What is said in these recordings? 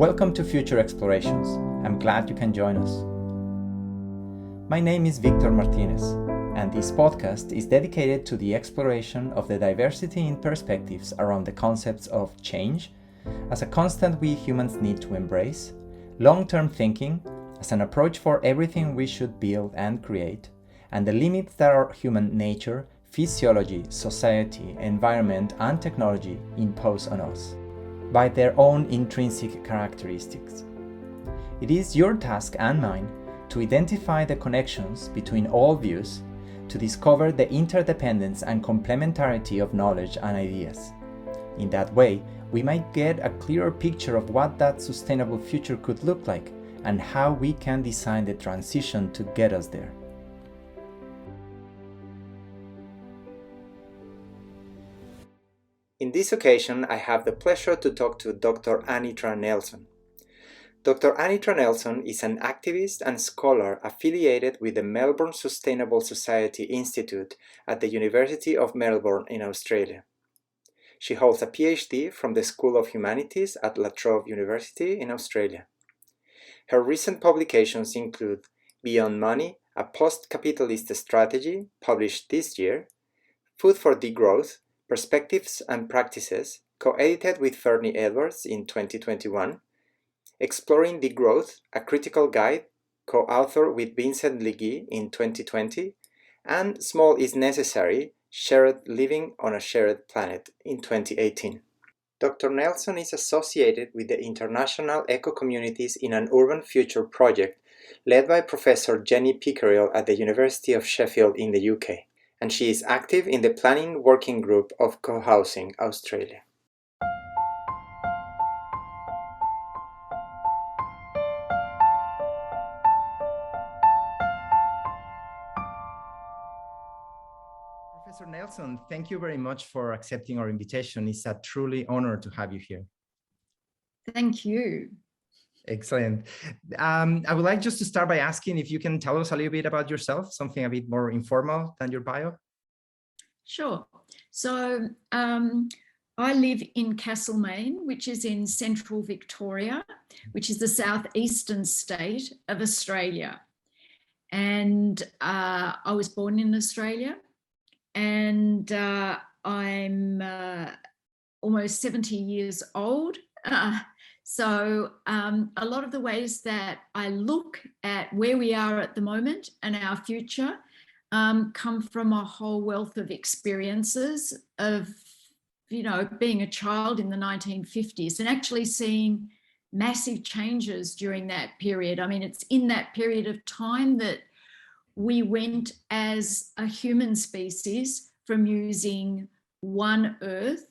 Welcome to Future Explorations. I'm glad you can join us. My name is Victor Martinez, and this podcast is dedicated to the exploration of the diversity in perspectives around the concepts of change as a constant we humans need to embrace, long-term thinking as an approach for everything we should build and create, and the limits that our human nature, physiology, society, environment, and technology impose on us by their own intrinsic characteristics. It is your task and mine to identify the connections between all views, to discover the interdependence and complementarity of knowledge and ideas. In that way, we might get a clearer picture of what that sustainable future could look like and how we can design the transition to get us there. In this occasion, I have the pleasure to talk to Dr. Anitra Nelson. Dr. Anitra Nelson is an activist and scholar affiliated with the Melbourne Sustainable Society Institute at the University of Melbourne in Australia. She holds a PhD from the School of Humanities at La Trobe University in Australia. Her recent publications include Beyond Money, a Post-Capitalist Strategy, published this year, Food for Degrowth, Perspectives and Practices, co-edited with Fernie Edwards in 2021, Exploring Degrowth, a Critical Guide, co-author with Vincent Legee in 2020, and Small is Necessary, Shared Living on a Shared Planet in 2018. Dr. Nelson is associated with the International Eco-Communities in an Urban Future project led by Professor Jenny Pickerill at the University of Sheffield in the UK. And she is active in the Planning Working Group of Co-housing Australia. Professor Nelson, thank you very much for accepting our invitation. It's a truly honor to have you here. Thank you. Excellent. I would like just to start by asking if you can tell us a little bit about yourself, something a bit more informal than your bio. Sure. So I live in Castlemaine, which is in central Victoria, which is the southeastern state of Australia. And I was born in Australia, and I'm almost 70 years old. So a lot of the ways that I look at where we are at the moment and our future come from a whole wealth of experiences of, being a child in the 1950s and actually seeing massive changes during that period. I mean, it's in that period of time that we went as a human species from using one Earth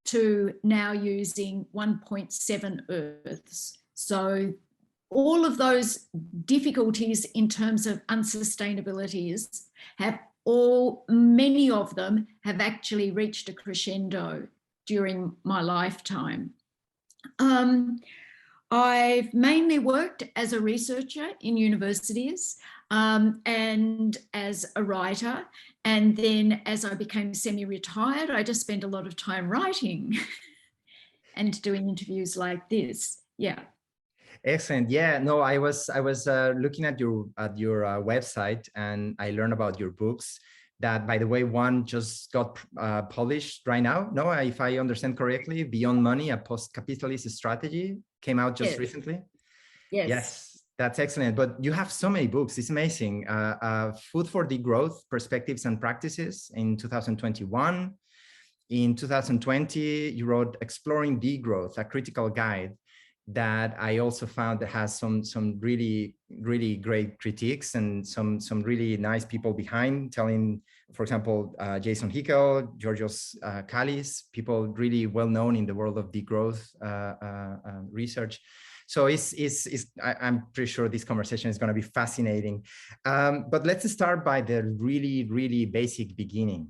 to now using 1.7 Earths. So all of those difficulties in terms of unsustainabilities many of them have actually reached a crescendo during my lifetime. I've mainly worked as a researcher in universities and as a writer. And then as I became semi-retired, I just spent a lot of time writing and doing interviews like this. Yeah. Excellent. Yeah, no, I was looking at your website, and I learned about your books that, by the way, one just got published right now. No, if I understand correctly, Beyond Money, a Post-Capitalist Strategy, came out just recently. Yes. That's excellent. But you have so many books. It's amazing. Food for Degrowth, Perspectives and Practices in 2021. In 2020, you wrote Exploring Degrowth, a Critical Guide, that I also found that has some really, really great critiques and some really nice people behind telling, for example, Jason Hickel, Georgios Kallis, people really well known in the world of degrowth research. So I'm pretty sure this conversation is going to be fascinating. But let's start by the really, really basic beginning.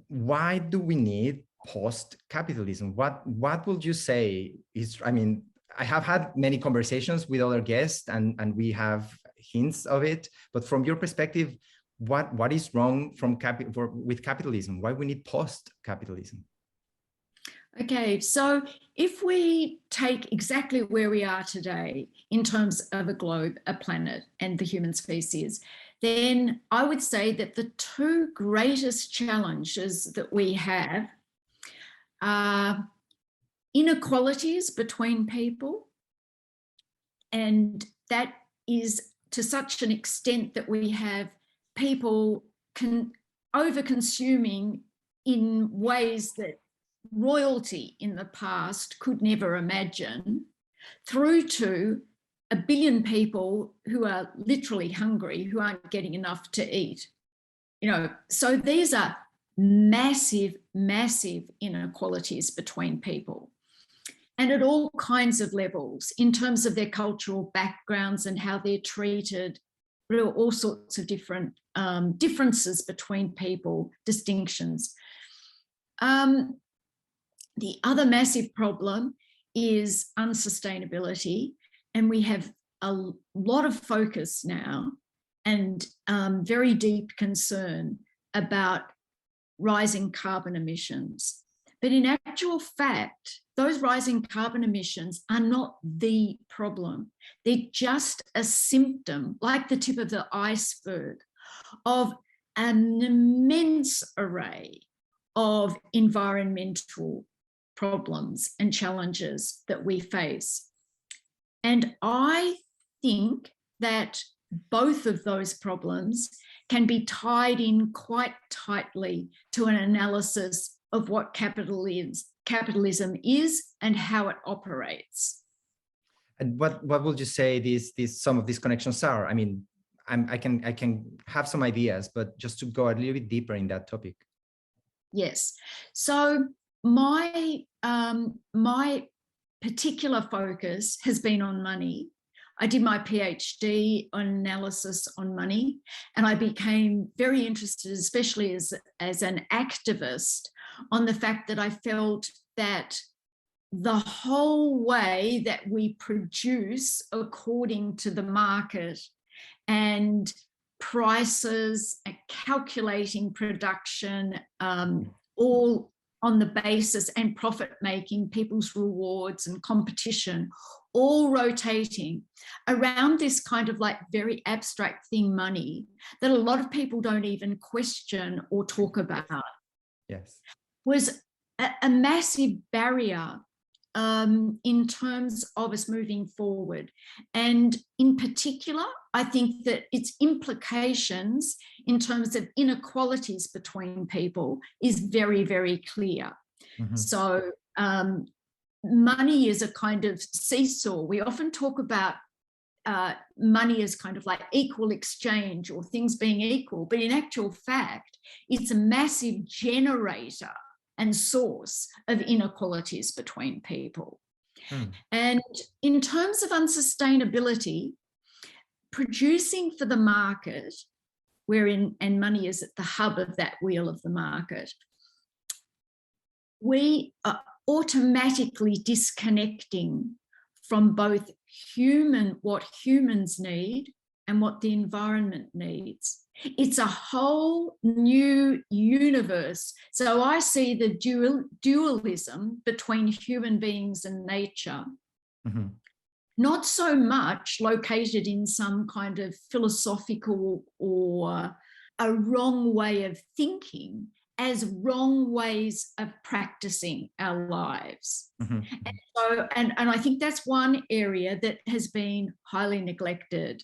Why do we need post-capitalism? What would you say is, I have had many conversations with other guests and we have hints of it, but from your perspective, what is wrong with capitalism? Why we need post-capitalism? Okay, so if we take exactly where we are today in terms of a globe, a planet, and the human species, then I would say that the two greatest challenges that we have are inequalities between people, and that is to such an extent that we have people over-consuming in ways that royalty in the past could never imagine, through to 1 billion people who are literally hungry, who aren't getting enough to eat. So these are massive, massive inequalities between people, and at all kinds of levels in terms of their cultural backgrounds and how they're treated. There are all sorts of different differences between people, distinctions. The other massive problem is unsustainability, and we have a lot of focus now and very deep concern about rising carbon emissions. But in actual fact, those rising carbon emissions are not the problem. They're just a symptom, like the tip of the iceberg, of an immense array of environmental problems and challenges that we face. And I think that both of those problems can be tied in quite tightly to an analysis of what capitalism is and how it operates. And what would you say some of these connections are? I mean, I can have some ideas, but just to go a little bit deeper in that topic. Yes. So my particular focus has been on money. I did my PhD on analysis on money, and I became very interested, especially as an activist, on the fact that I felt that the whole way that we produce according to the market and prices, calculating production, all on the basis, and profit making, people's rewards and competition, all rotating around this kind of like very abstract thing, money, that a lot of people don't even question or talk about. Yes. Was a massive barrier in terms of us moving forward. And in particular, I think that its implications in terms of inequalities between people is very, very clear. Mm-hmm. So money is a kind of seesaw. We often talk about money as kind of like equal exchange or things being equal, but in actual fact, it's a massive generator and source of inequalities between people. And in terms of unsustainability, producing for the market, and money is at the hub of that wheel of the market, we are automatically disconnecting from both what humans need and what the environment needs. It's a whole new universe. So I see the dualism between human beings and nature, mm-hmm. not so much located in some kind of philosophical or a wrong way of thinking, as wrong ways of practicing our lives. Mm-hmm. And I think that's one area that has been highly neglected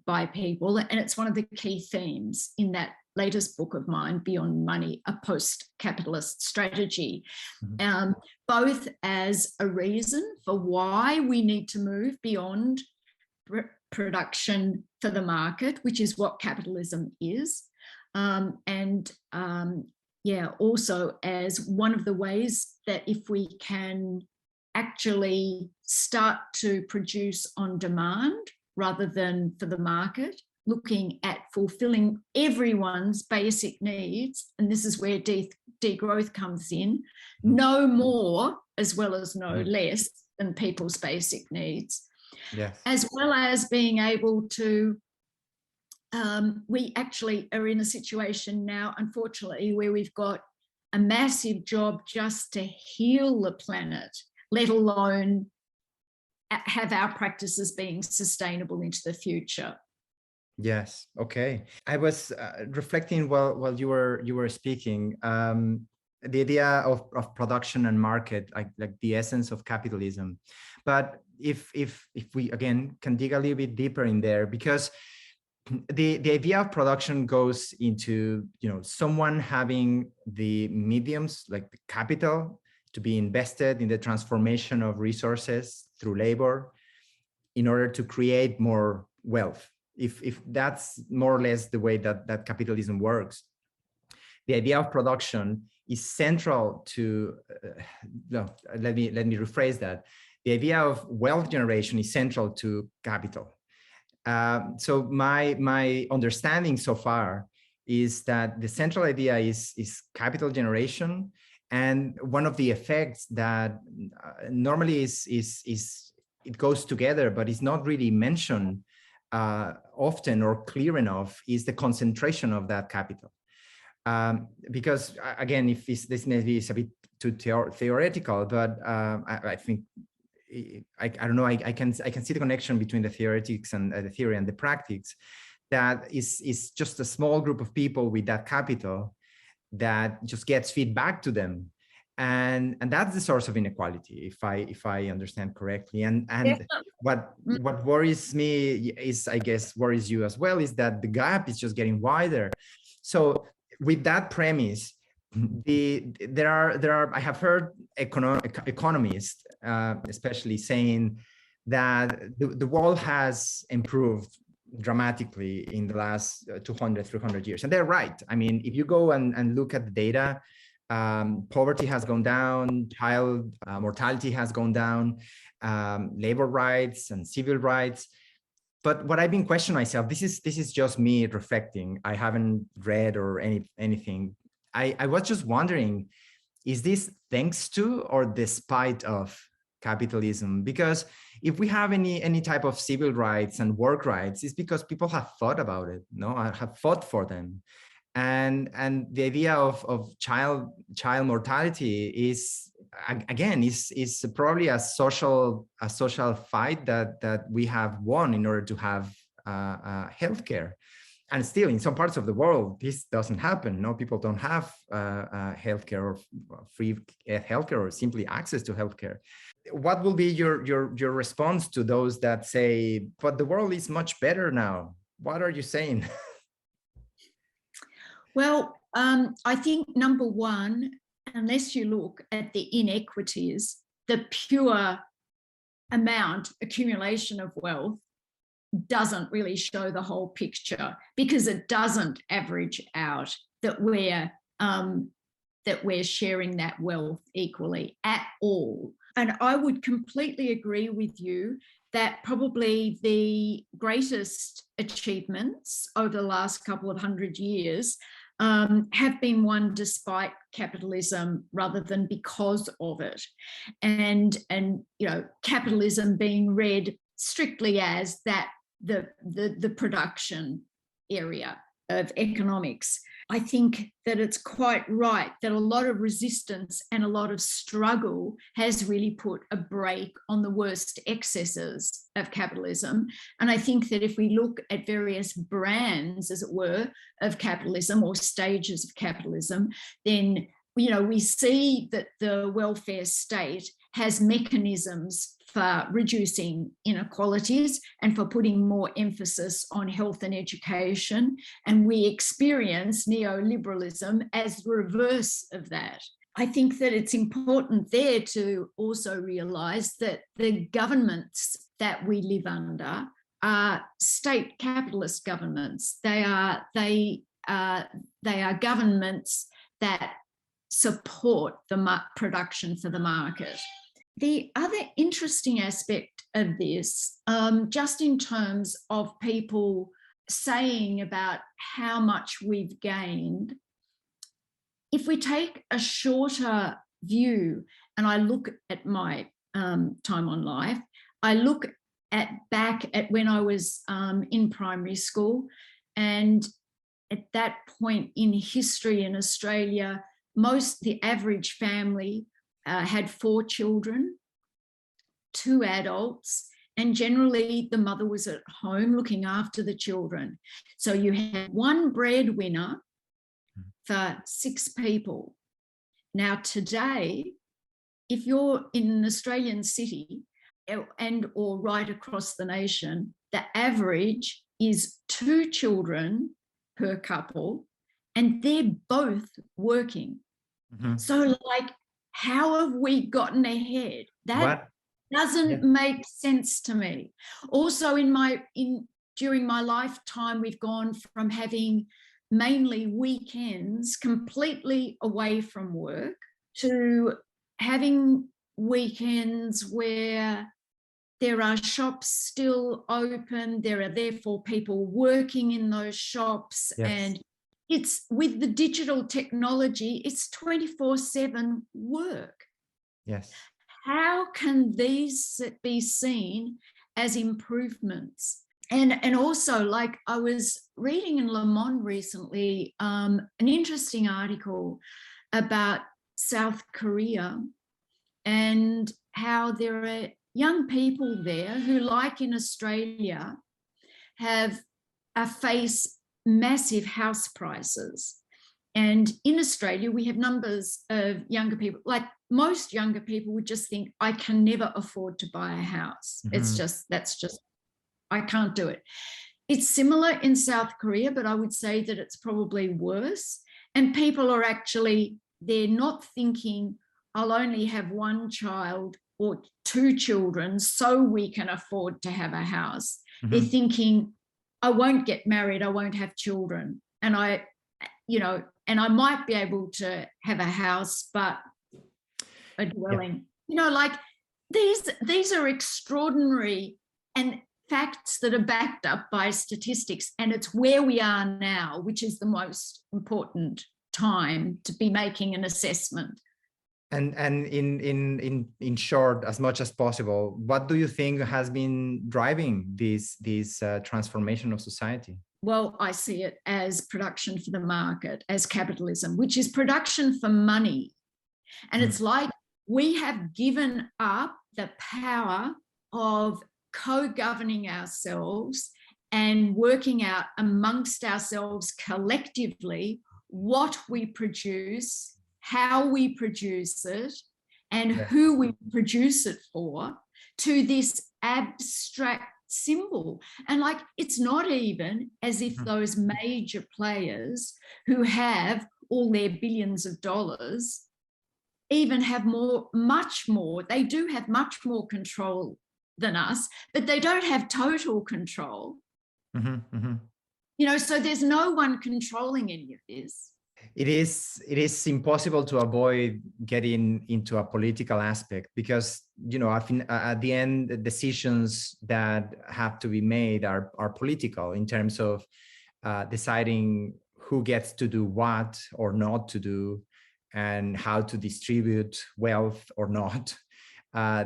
by people, and it's one of the key themes in that latest book of mine, Beyond Money, a post-capitalist strategy, mm-hmm. Both as a reason for why we need to move beyond production for the market, which is what capitalism is, also as one of the ways that if we can actually start to produce on demand rather than for the market, looking at fulfilling everyone's basic needs, and this is where degrowth comes in, no more as well as no less than people's basic needs, yes. As well as being able to we actually are in a situation now, unfortunately, where we've got a massive job just to heal the planet, let alone have our practices being sustainable into the future. Yes. Okay. I was reflecting while you were speaking. The idea of production and market, like the essence of capitalism. But if we again can dig a little bit deeper in there, because the idea of production goes into, you know, someone having the mediums, like the capital, to be invested in the transformation of resources through labor in order to create more wealth. If that's more or less the way that capitalism works, the idea of production is central to, no, let me rephrase that. The idea of wealth generation is central to capital. So my understanding so far is that the central idea is capital generation, and one of the effects that normally is it goes together, but it's not really mentioned often or clear enough, is the concentration of that capital. Because again, if this maybe is a bit too theoretical, but I think I don't know. I can see the connection between the theoretics and the theory and the practice. That is just a small group of people with that capital that just gets feedback to them, and that's the source of inequality, if I understand correctly. And what worries me is, I guess worries you as well, is that the gap is just getting wider. So with that premise, there are I have heard economists especially saying that the world has improved dramatically in the last 200, 300 years. And they're right. I mean, if you go and look at the data, poverty has gone down, child mortality has gone down, labor rights and civil rights. But what I've been questioning myself, this is just me reflecting. I haven't read or anything. I was just wondering, is this thanks to or despite of capitalism? Because if we have any type of civil rights and work rights, it's because people have thought about it, no? Have fought for them. And the idea of child mortality is, again, is probably a social fight that we have won in order to have healthcare. And still, in some parts of the world, this doesn't happen. No, people don't have healthcare or free healthcare or simply access to healthcare. What will be your response to those that say, "But the world is much better now"? What are you saying? Well, I think number one, unless you look at the inequities, the pure accumulation of wealth doesn't really show the whole picture, because it doesn't average out that we're sharing that wealth equally at all. And I would completely agree with you that probably the greatest achievements over the last couple of 100 years have been won despite capitalism rather than because of it. And you know, capitalism being read strictly as that the production area of economics. I think that it's quite right that a lot of resistance and a lot of struggle has really put a brake on the worst excesses of capitalism. And I think that if we look at various brands, as it were, of capitalism or stages of capitalism, then, you know, we see that the welfare state has mechanisms for reducing inequalities and for putting more emphasis on health and education. And we experience neoliberalism as the reverse of that. I think that it's important there to also realise that the governments that we live under are state capitalist governments. They are governments that support the production for the market. The other interesting aspect of this, just in terms of people saying about how much we've gained, if we take a shorter view, and I look at my time on life, I look back at when I was in primary school, and at that point in history in Australia, the average family had 4 children, 2 adults, and generally the mother was at home looking after the children. So you had one breadwinner for 6 people. Now today, if you're in an Australian city and or right across the nation, the average is 2 children per couple, and they're both working. So like, how have we gotten ahead? That doesn't make sense to me. Also, during my lifetime, we've gone from having mainly weekends completely away from work to having weekends where there are shops still open, there are therefore people working in those shops, and it's with the digital technology, it's 24/7 work. Yes. How can these be seen as improvements? And also, like, I was reading in Le Monde recently an interesting article about South Korea and how there are young people there who, like in Australia, face massive house prices. And in Australia, we have numbers of younger people, like most younger people would just think, I can never afford to buy a house. That's just, I can't do it. It's similar in South Korea, but I would say that it's probably worse. And people are actually, they're not thinking, I'll only have 1 child or 2 children so we can afford to have a house. They're thinking, I won't get married, I won't have children. And I might be able to have a house, but a dwelling. Like these are extraordinary and facts that are backed up by statistics, and it's where we are now, which is the most important time to be making an assessment. And in short, as much as possible, what do you think has been driving this transformation of society? Well, I see it as production for the market, as capitalism, which is production for money. And it's like we have given up the power of co-governing ourselves and working out amongst ourselves collectively what we produce, how we produce it, and who we produce it for, to this abstract symbol. And like, it's not even as if those major players who have all their billions of dollars even have much more. They do have much more control than us, but they don't have total control. So there's no one controlling any of this. It is impossible to avoid getting into a political aspect, because I think at the end, the decisions that have to be made are political, in terms of deciding who gets to do what or not to do, and how to distribute wealth or not.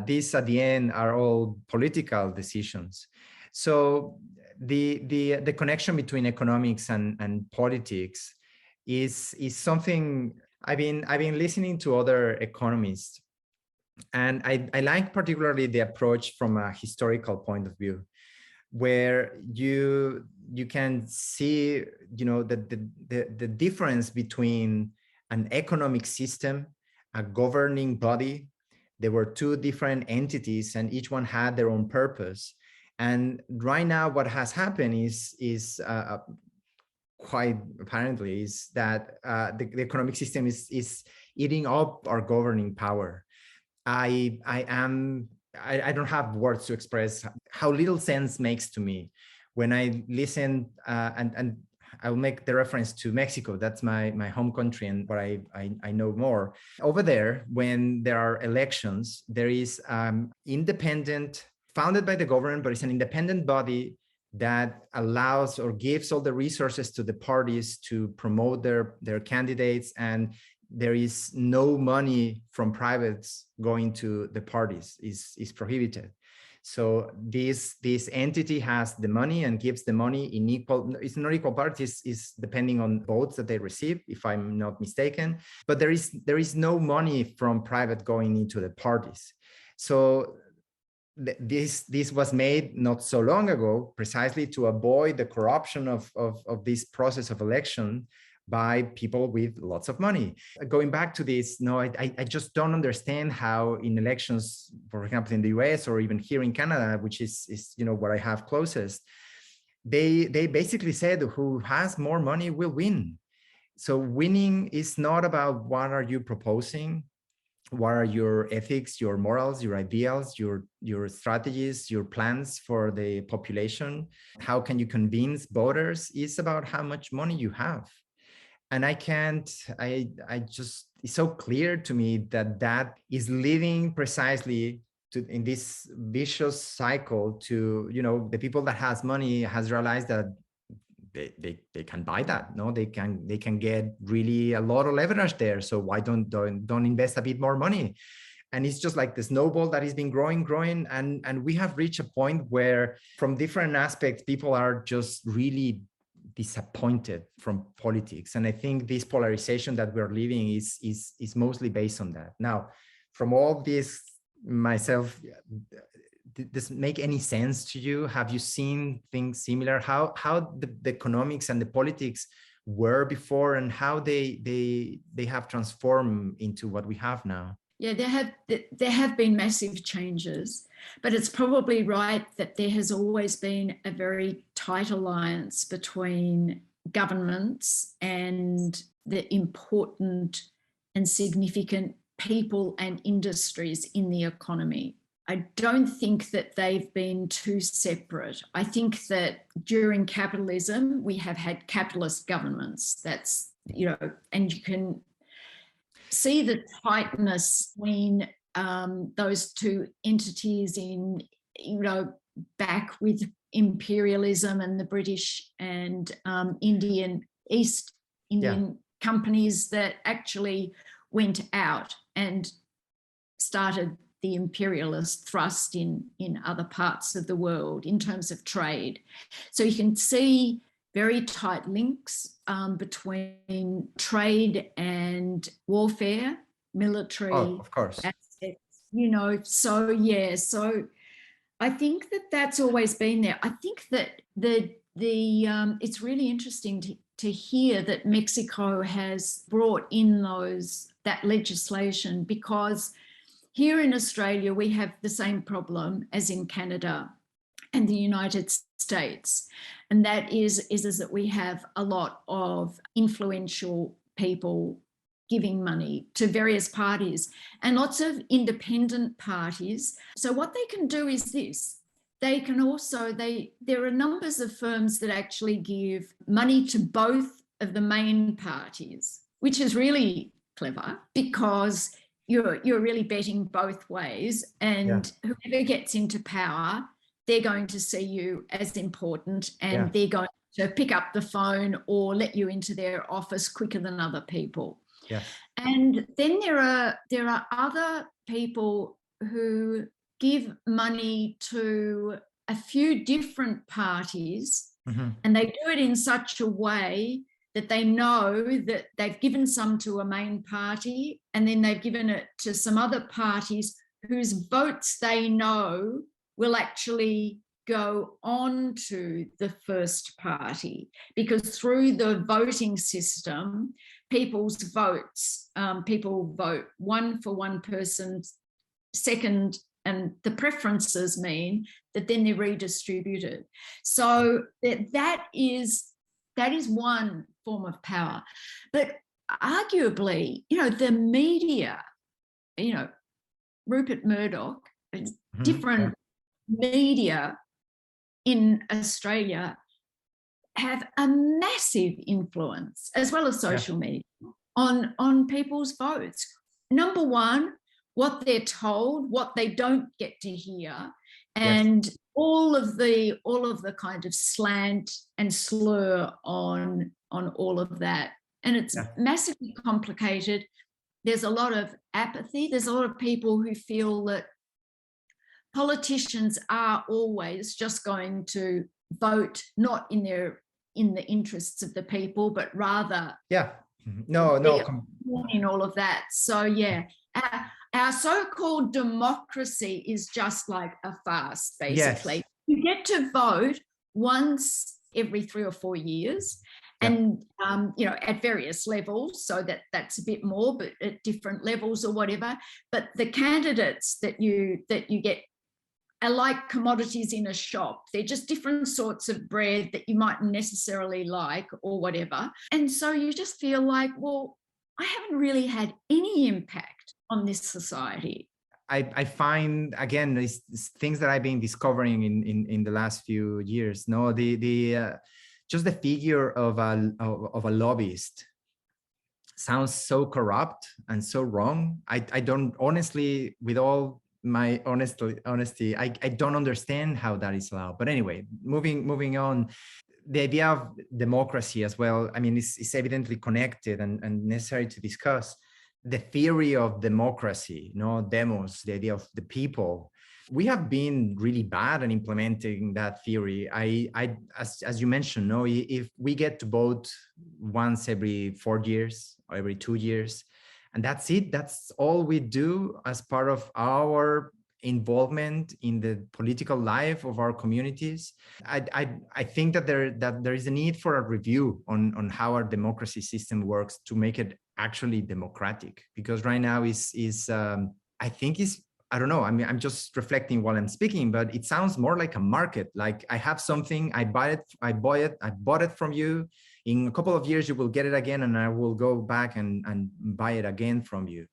These at the end are all political decisions. So the connection between economics and politics is something I've been listening to other economists, and I like particularly the approach from a historical point of view, where you can see the difference between an economic system, a governing body. There were 2 different entities, and each one had their own purpose. And right now, what has happened is quite apparently is that the economic system is eating up our governing power. I don't have words to express how little sense makes to me when I listen, and I will make the reference to Mexico. That's my home country, and what I know more. Over there, when there are elections, there is independent, founded by the government, but it's an independent body that allows or gives all the resources to the parties to promote their candidates, and there is no money from privates going to the parties, is prohibited. So this entity has the money and gives the money in equal, it's not equal parts, is depending on votes that they receive, if I'm not mistaken. But there is no money from private going into the parties. So this was made not so long ago, precisely to avoid the corruption of this process of election by people with lots of money. Going back to this, no, I just don't understand how in elections, for example, in the US or even here in Canada, which is where I have closest, they basically said who has more money will win. So winning is not about what are you proposing, what are your ethics, your morals, your ideals, your strategies, your plans for the population. How can you convince voters? It's about how much money you have. And I just, it's so clear to me that is leading precisely to, in this vicious cycle, to, the people that has money has realized that they can buy that. No, they can get really a lot of leverage there. So why don't invest a bit more money? And it's just like the snowball that has been growing. And we have reached a point where from different aspects, people are just really disappointed from politics. And I think this polarization that we're living is mostly based on that. Now, from all this myself, does it make any sense to you? Have you seen things similar? How the economics and the politics were before, and how they have transformed into what we have now? Yeah, there have been massive changes, but it's probably right that there has always been a very tight alliance between governments and the important and significant people and industries in the economy. I don't think that they've been too separate. I think that during capitalism, we have had capitalist governments. That's, and you can see the tightness between those two entities in, back with imperialism and the British and East Indian companies that actually went out and started the imperialist thrust in other parts of the world in terms of trade. So you can see very tight links between trade and warfare, military of course aspects, so I think that that's always been there. I think that it's really interesting to hear that Mexico has brought in that legislation, because here in Australia, we have the same problem as in Canada and the United States. And that is that we have a lot of influential people giving money to various parties and lots of independent parties. So what they can do is this. They can also, there are numbers of firms that actually give money to both of the main parties, which is really clever, because you're really betting both ways, and whoever gets into power, they're going to see you as important, and they're going to pick up the phone or let you into their office quicker than other people. Yeah. And then there are other people who give money to a few different parties, and they do it in such a way that they know that they've given some to a main party, and then they've given it to some other parties whose votes they know will actually go on to the first party, because through the voting system, people's votes, people vote one for one person, second, and the preferences mean that then they're redistributed. So that is one form of power. But arguably, the media, Rupert Murdoch, different media in Australia have a massive influence, as well as social media, on people's votes. Number one, what they're told, what they don't get to hear, and all of the kind of slant and slur on all of that. And it's massively complicated. There's a lot of apathy. There's a lot of people who feel that politicians are always just going to vote not in the interests of the people, but rather in all of that. So yeah, our so-called democracy is just like a farce, basically. Yes. You get to vote once every 3 or 4 years, and at various levels, so that's a bit more, but at different levels or whatever. But the candidates that you get are like commodities in a shop. They're just different sorts of bread that you mightn't necessarily like or whatever. And so you just feel like, well, I haven't really had any impact on this society. I find, again, these things that I've been discovering in the last few years. No, just the figure of a lobbyist sounds so corrupt and so wrong. I don't, honestly, with all my honesty, I don't understand how that is allowed. But anyway, moving on, the idea of democracy as well, I mean, it's evidently connected and necessary to discuss. The theory of democracy, demos, the idea of the people. We have been really bad at implementing that theory. As you mentioned, if we get to vote once every 4 years or every 2 years, and that's it, that's all we do as part of our involvement in the political life of our communities. I think that there is a need for a review on how our democracy system works to make it actually democratic, because right now I don't know, I mean, I'm just reflecting while I'm speaking, but it sounds more like a market. Like, I have something, I bought it from you. In a couple of years, you will get it again, and I will go back and buy it again from you.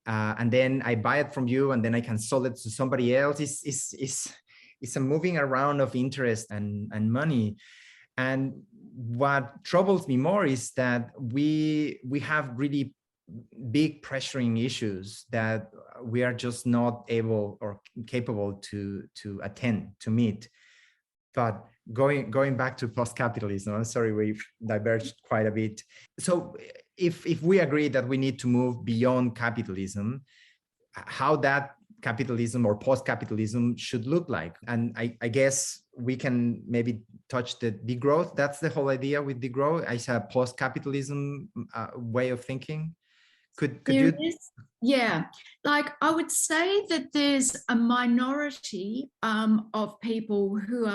And then I buy it from you, and then I can sell it to somebody else. It's a moving around of interest and money. And what troubles me more is that we have really big pressuring issues that we are just not able or capable to meet. But going back to post-capitalism, I'm sorry, we've diverged quite a bit. So if we agree that we need to move beyond capitalism, how that capitalism or post-capitalism should look like. And I guess we can maybe touch the degrowth. That's the whole idea with degrowth. It's a post-capitalism way of thinking. Could you? Yeah, like I would say that there's a minority of people who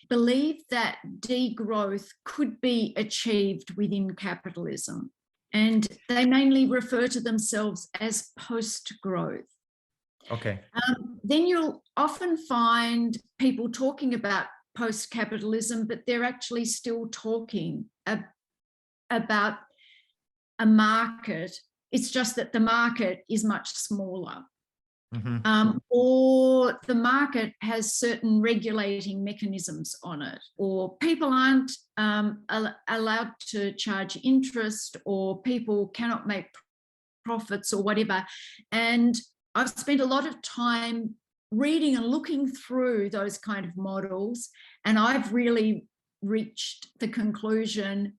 believe that degrowth could be achieved within capitalism. And they mainly refer to themselves as postgrowth. Okay. Then you'll often find people talking about post-capitalism, but they're actually still talking about a market. It's just that the market is much smaller. Mm-hmm. Or the market has certain regulating mechanisms on it, or people aren't allowed to charge interest, or people cannot make profits or whatever. And I've spent a lot of time reading and looking through those kind of models, and I've really reached the conclusion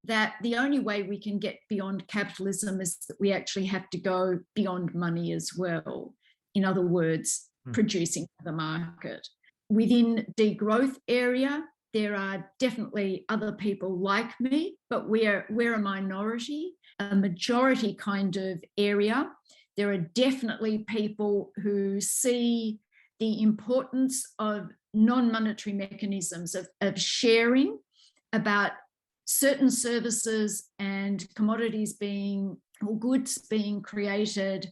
that the only way we can get beyond capitalism is that we actually have to go beyond money as well. In other words, producing for the market. Within degrowth area, there are definitely other people like me, but we're a minority, a majority kind of area. There are definitely people who see the importance of non-monetary mechanisms of sharing about certain services and commodities or goods being created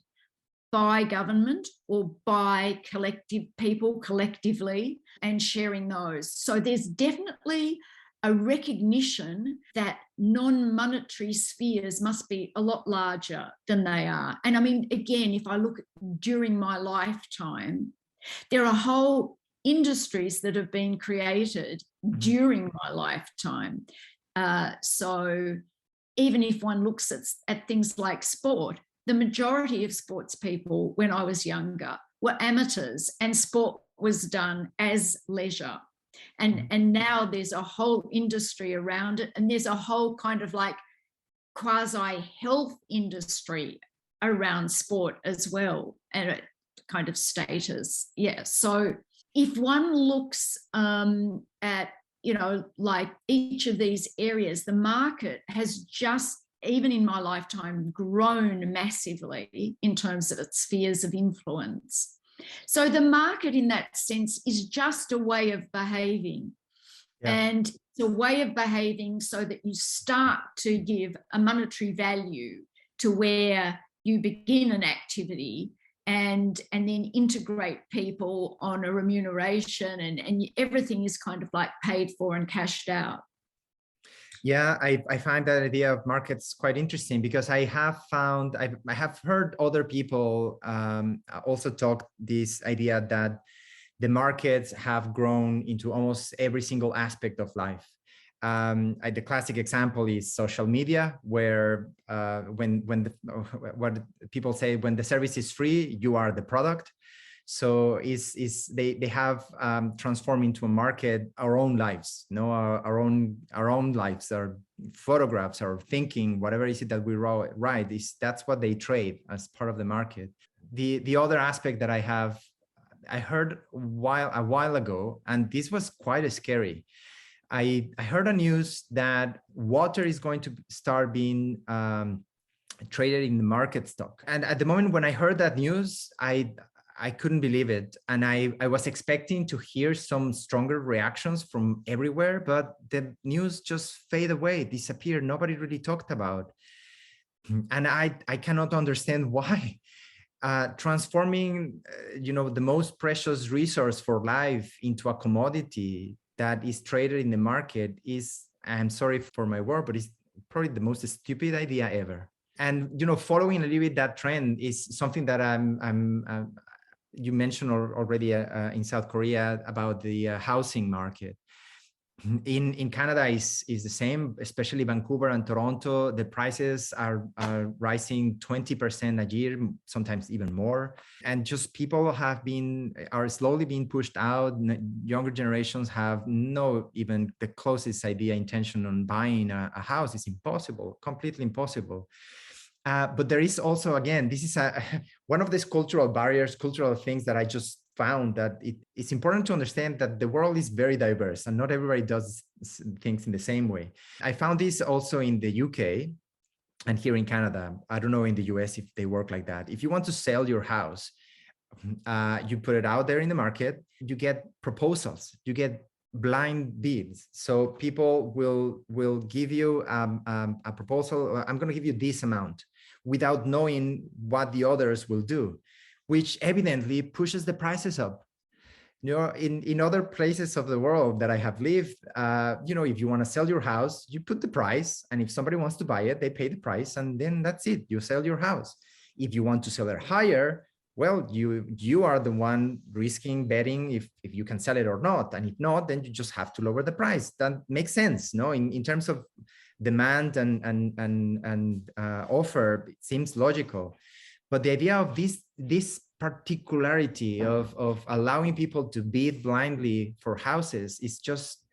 by government or by collective people collectively, and sharing those. So there's definitely a recognition that non-monetary spheres must be a lot larger than they are. And I mean, again, if I look during my lifetime, there are whole industries that have been created during my lifetime. So even if one looks at things like sport, the majority of sports people when I was younger were amateurs, and sport was done as leisure. And now there's a whole industry around it, and there's a whole kind of like quasi-health industry around sport as well. And kind of status. Yeah. So if one looks at, like each of these areas, the market has just, even in my lifetime, grown massively in terms of its spheres of influence. So the market in that sense is just a way of behaving. Yeah. And it's a way of behaving so that you start to give a monetary value to where you begin an activity and then integrate people on a remuneration, and everything is kind of like paid for and cashed out. Yeah, I find that idea of markets quite interesting, because I have heard other people also talk this idea that the markets have grown into almost every single aspect of life. The classic example is social media, where what people say, when the service is free, you are the product. So they have transformed into a market our own lives, our own lives, our photographs, our thinking, whatever is it that we write, that's what they trade as part of the market. The other aspect that I heard a while ago, and this was quite scary. I heard a news that water is going to start being traded in the market stock. And at the moment when I heard that news, I couldn't believe it. And I was expecting to hear some stronger reactions from everywhere, but the news just faded away, disappeared. Nobody really talked about. And I cannot understand why. Transforming, the most precious resource for life into a commodity that is traded in the market is, I'm sorry for my word, but it's probably the most stupid idea ever. And, following a little bit that trend is something that you mentioned already in South Korea about the housing market. In Canada is the same, especially Vancouver and Toronto. The prices are rising 20% a year, sometimes even more. And just people are slowly being pushed out. Younger generations have no even the closest intention on buying a house. It's impossible, completely impossible. But there is also, again, this is one of these cultural barriers, cultural things that I just found, that it's important to understand that the world is very diverse and not everybody does things in the same way. I found this also in the UK and here in Canada. I don't know in the US if they work like that. If you want to sell your house, you put it out there in the market, you get proposals, you get blind bids. So people will give you a proposal. I'm going to give you this amount without knowing what the others will do, which evidently pushes the prices up. In other places of the world that I have lived, if you want to sell your house, you put the price, and if somebody wants to buy it, they pay the price, and then that's it. You sell your house. If you want to sell it higher, well, you are the one risking betting if you can sell it or not. And if not, then you just have to lower the price. That makes sense, no? In terms of demand and offer, it seems logical. But the idea of this particularity of allowing people to bid blindly for houses is just,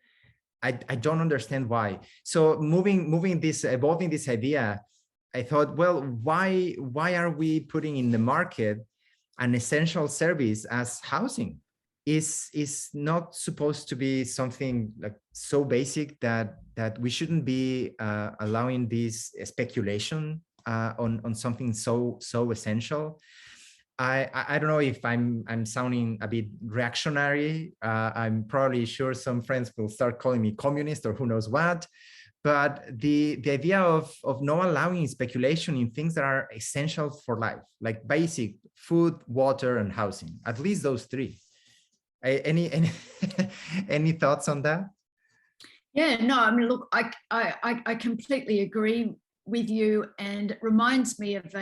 I don't understand why. So evolving this idea, I thought, well, why are we putting in the market an essential service as housing? Is not supposed to be something like so basic that we shouldn't be allowing this speculation on something so essential. I don't know if I'm sounding a bit reactionary. I'm probably sure some friends will start calling me communist or who knows what. But the idea of not allowing speculation in things that are essential for life, like basic food, water, and housing, at least those three. Any thoughts on that? Yeah, no, I mean, look, I completely agree with you, and it reminds me of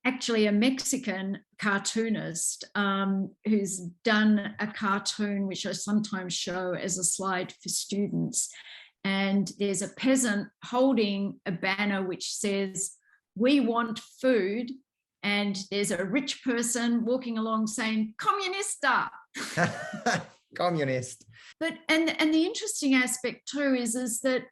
actually a Mexican cartoonist who's done a cartoon which I sometimes show as a slide for students. And there's a peasant holding a banner which says, "We want food." And there's a rich person walking along saying, "Comunista." Communist. But and the interesting aspect too is that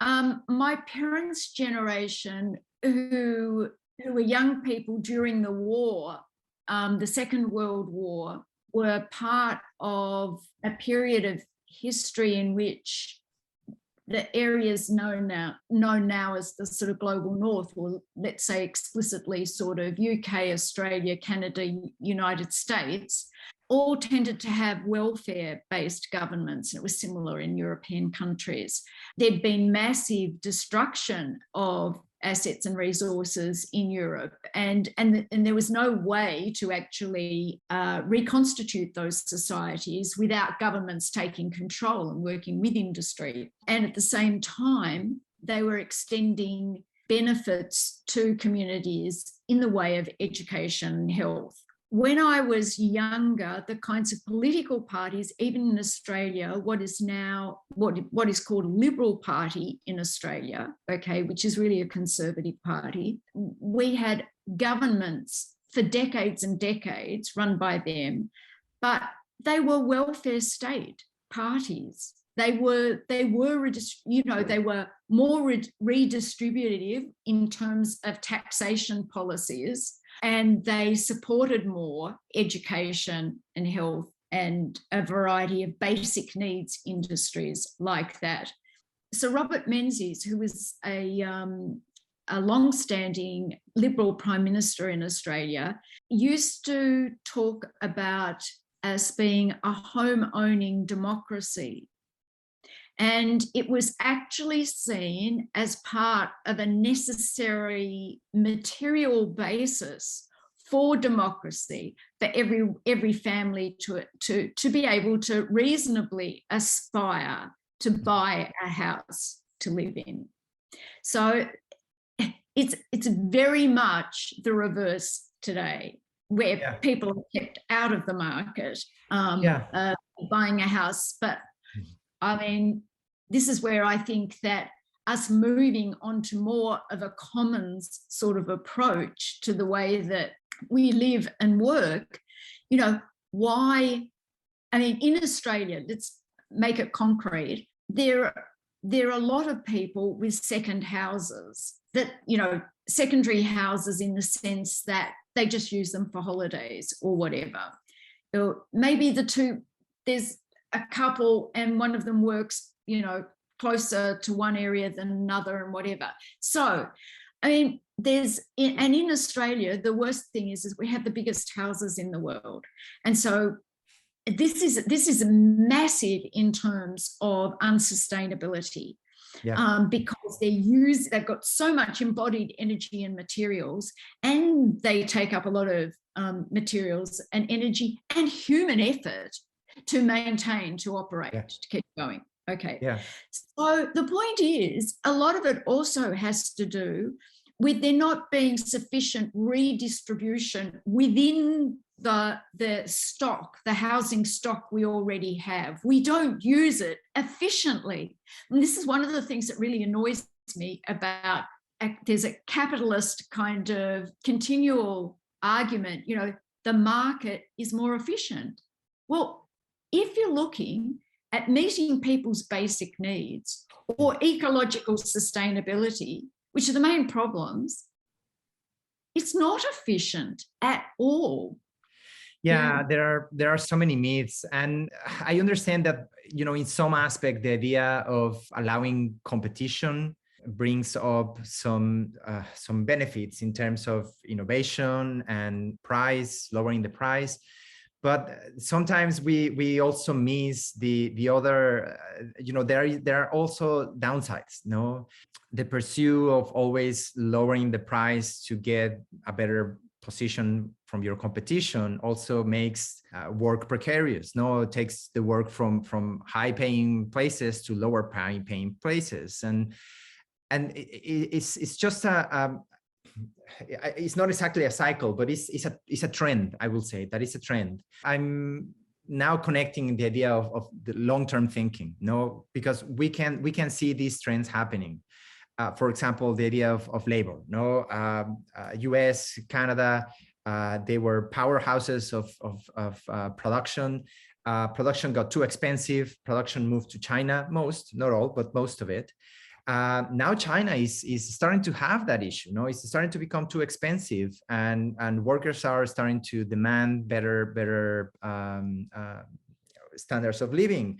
my parents' generation, who were young people during the war, the Second World War were part of a period of history in which the areas known now as the sort of global north, or let's say explicitly sort of UK, Australia, Canada, United States, all tended to have welfare-based governments. It was similar in European countries. There'd been massive destruction of assets and resources in Europe, and there was no way to actually reconstitute those societies without governments taking control and working with industry. And at the same time, they were extending benefits to communities in the way of education and health. When I was younger, the kinds of political parties, even in Australia, what is now what is called a Liberal Party in Australia, okay, which is really a conservative party, we had governments for decades and decades run by them, but they were welfare state parties. They were more redistributive in terms of taxation policies, and they supported more education and health and a variety of basic needs industries like that. So Robert Menzies, who was a long-standing Liberal Prime Minister in Australia, used to talk about us being a home-owning democracy. And it was actually seen as part of a necessary material basis for democracy, for every family to be able to reasonably aspire to buy a house to live in. So it's very much the reverse today, where people are kept out of the market buying a house. But I mean, this is where I think that us moving on to more of a commons sort of approach to the way that we live and work, why, I mean, in Australia, let's make it concrete, there are a lot of people with second houses that, secondary houses in the sense that they just use them for holidays or whatever. Or maybe there's a couple and one of them works, closer to one area than another and whatever. So, I mean, in Australia, the worst thing is we have the biggest houses in the world. And so this is massive in terms of unsustainability. Because they've got so much embodied energy and materials, and they take up a lot of materials and energy and human effort to maintain, to operate, to keep going. Okay. Yeah. So the point is, a lot of it also has to do with there not being sufficient redistribution within the stock, the housing stock we already have. We don't use it efficiently. And this is one of the things that really annoys me about, there's a capitalist kind of continual argument, the market is more efficient. Well, if you're looking at meeting people's basic needs or ecological sustainability, which are the main problems, it's not efficient at all. Yeah, there are so many myths, and I understand that in some aspect the idea of allowing competition brings up some benefits in terms of innovation and price, lowering the price. But sometimes we also miss the other, there are also downsides, no? The pursuit of always lowering the price to get a better position from your competition also makes work precarious. No, it takes the work from high-paying places to lower-paying places, and it's just it's not exactly a cycle, but it's a trend. I will say that it's a trend. I'm now connecting the idea of the long-term thinking, because we can see these trends happening. For example, the idea of labor, US, Canada, they were powerhouses of production. Production got too expensive. Production moved to China, not all, but most of it. Now China is starting to have that issue. No, it's starting to become too expensive, and workers are starting to demand better standards of living.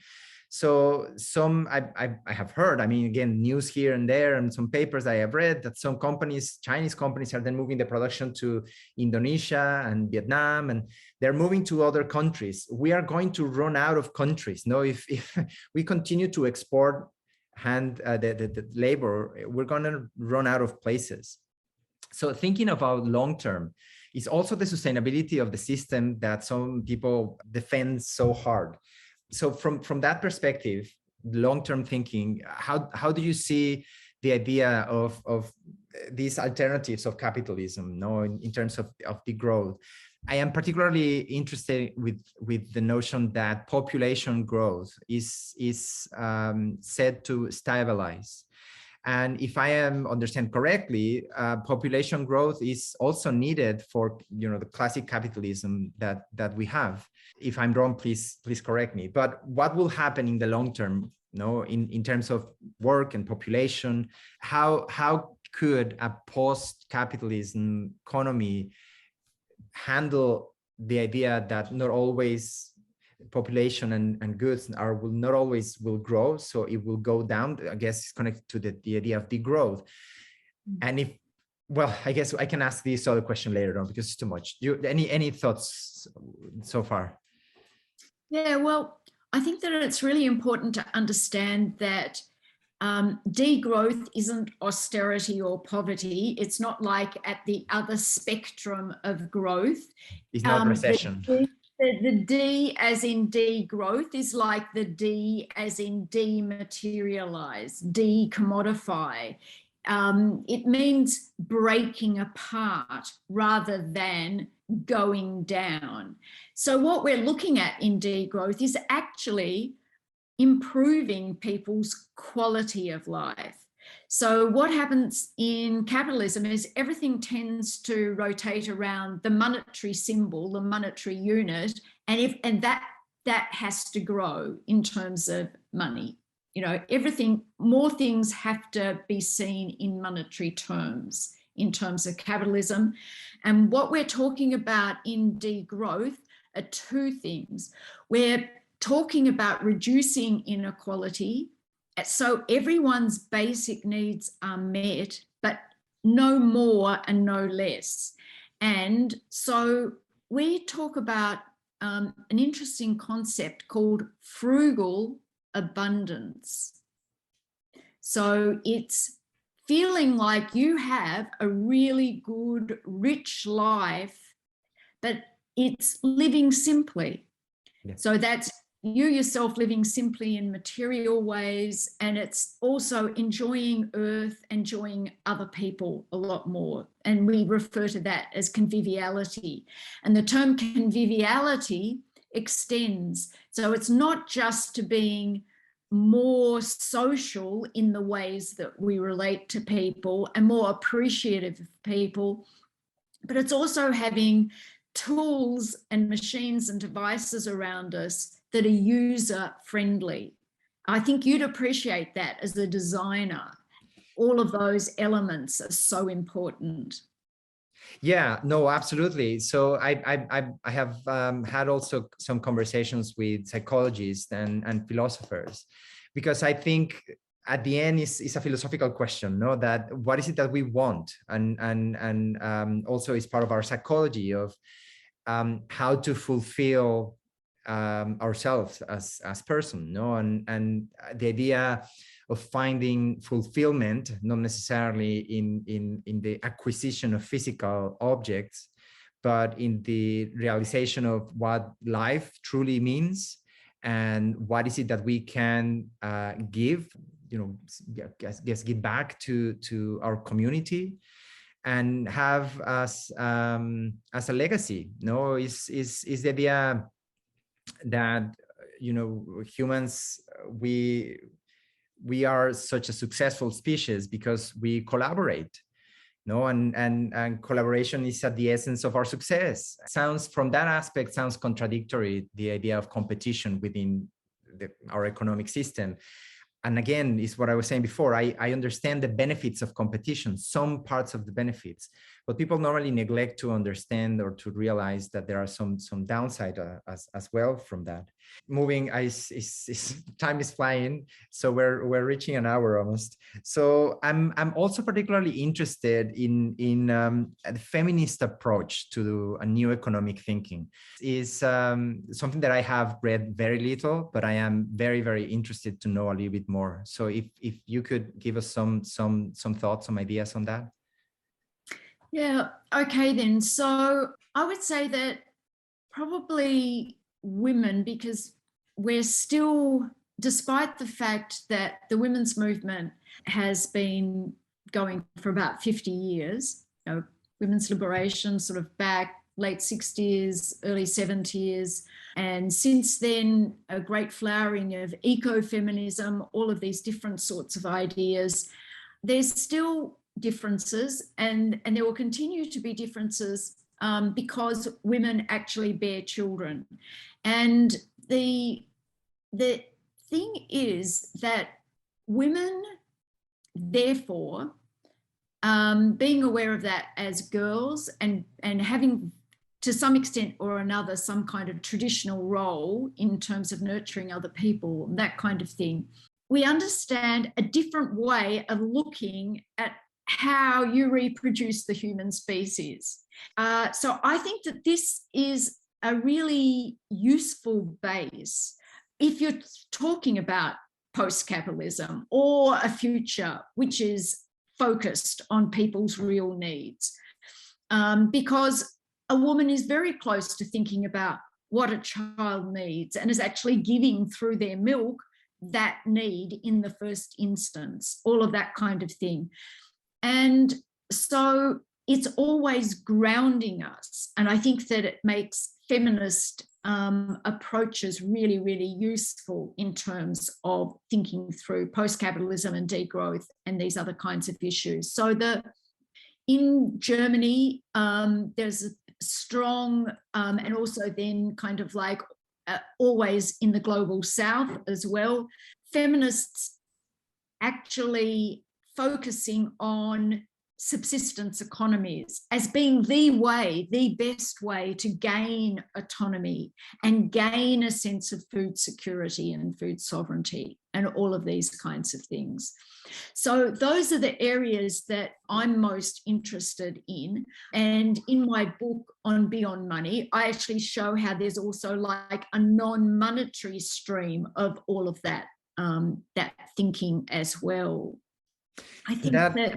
So I have heard, I mean, again, news here and there, and some papers I have read that some companies, Chinese companies, are then moving the production to Indonesia and Vietnam, and they're moving to other countries. We are going to run out of countries. No, if we continue to export the labor, we're going to run out of places. So thinking about long term is also the sustainability of the system that some people defend so hard. So from that perspective, long-term thinking, how do you see the idea of these alternatives of capitalism, no, in terms of degrowth? I am particularly interested with the notion that population growth is said to stabilize. And if I understand correctly, population growth is also needed for, you know, the classic capitalism that we have. If I'm wrong, please correct me. But what will happen in the long term, you know, in terms of work and population? How could a post-capitalism economy handle the idea that not always population and goods will not always grow, so it will go down? I guess it's connected to the idea of degrowth. And if, well, I guess I can ask this other question later on because it's too much. Any thoughts so far? Yeah, well, I think that it's really important to understand that degrowth isn't austerity or poverty. It's not like at the other spectrum of growth. It's not recession. The D as in degrowth is like the D as in dematerialize, decommodify. It means breaking apart rather than going down. So what we're looking at in degrowth is actually improving people's quality of life. So what happens in capitalism is everything tends to rotate around the monetary symbol, the monetary unit, and that has to grow in terms of money. You know, everything, more things have to be seen in monetary terms, in terms of capitalism. And what we're talking about in degrowth are two things. We're talking about reducing inequality, so everyone's basic needs are met, but no more and no less. And so we talk about an interesting concept called frugal abundance. So it's feeling like you have a really good, rich life, but it's living simply. Yeah. So that's you yourself living simply in material ways, and it's also enjoying earth, enjoying other people a lot more. And we refer to that as conviviality. And the term conviviality extends. So it's not just to being more social in the ways that we relate to people and more appreciative of people, but it's also having tools and machines and devices around us that are user friendly. I think you'd appreciate that as a designer. All of those elements are so important. Yeah, no, absolutely. So I have had also some conversations with psychologists and philosophers, because I think at the end is a philosophical question, no? That what is it that we want, and also is part of our psychology of how to fulfill ourselves as person, no? And the idea of finding fulfillment, not necessarily in the acquisition of physical objects, but in the realization of what life truly means and what is it that we can give, you know, guess give back to our community and have as a legacy. No, is the idea that, you know, humans, we are such a successful species because we collaborate, no? And collaboration is at the essence of our success. Sounds, from that aspect, sounds contradictory, the idea of competition within our economic system. and again, is what I was saying before, I understand the benefits of competition, some parts of the benefits, but people normally neglect to understand or to realize that there are some downside as well from that. Moving, time is flying, so we're reaching an hour almost. So I'm also particularly interested in the feminist approach to a new economic thinking. Is something that I have read very little, but I am very, very interested to know a little bit more. So if you could give us some thoughts, some ideas on that. Yeah, okay then. So I would say that probably women, because we're still, despite the fact that the women's movement has been going for about 50 years, you know, women's liberation sort of back late 60s, early 70s. And since then, a great flowering of ecofeminism, all of these different sorts of ideas. There's still differences, and there will continue to be differences because women actually bear children. And the thing is that women, therefore, being aware of that as girls and having to some extent or another some kind of traditional role in terms of nurturing other people, that kind of thing, we understand a different way of looking at how you reproduce the human species. So I think that this is a really useful base if you're talking about post-capitalism or a future which is focused on people's real needs. Because a woman is very close to thinking about what a child needs and is actually giving through their milk that need in the first instance, all of that kind of thing. And so it's always grounding us. And I think that it makes feminist approaches really, really useful in terms of thinking through post-capitalism and degrowth and these other kinds of issues. So in Germany, there's a strong and also then kind of like always in the global south as well, feminists actually focusing on subsistence economies as being the best way to gain autonomy and gain a sense of food security and food sovereignty and all of these kinds of things. So those are the areas that I'm most interested in. And in my book on Beyond Money, I actually show how there's also like a non-monetary stream of all of that, that thinking as well. I think that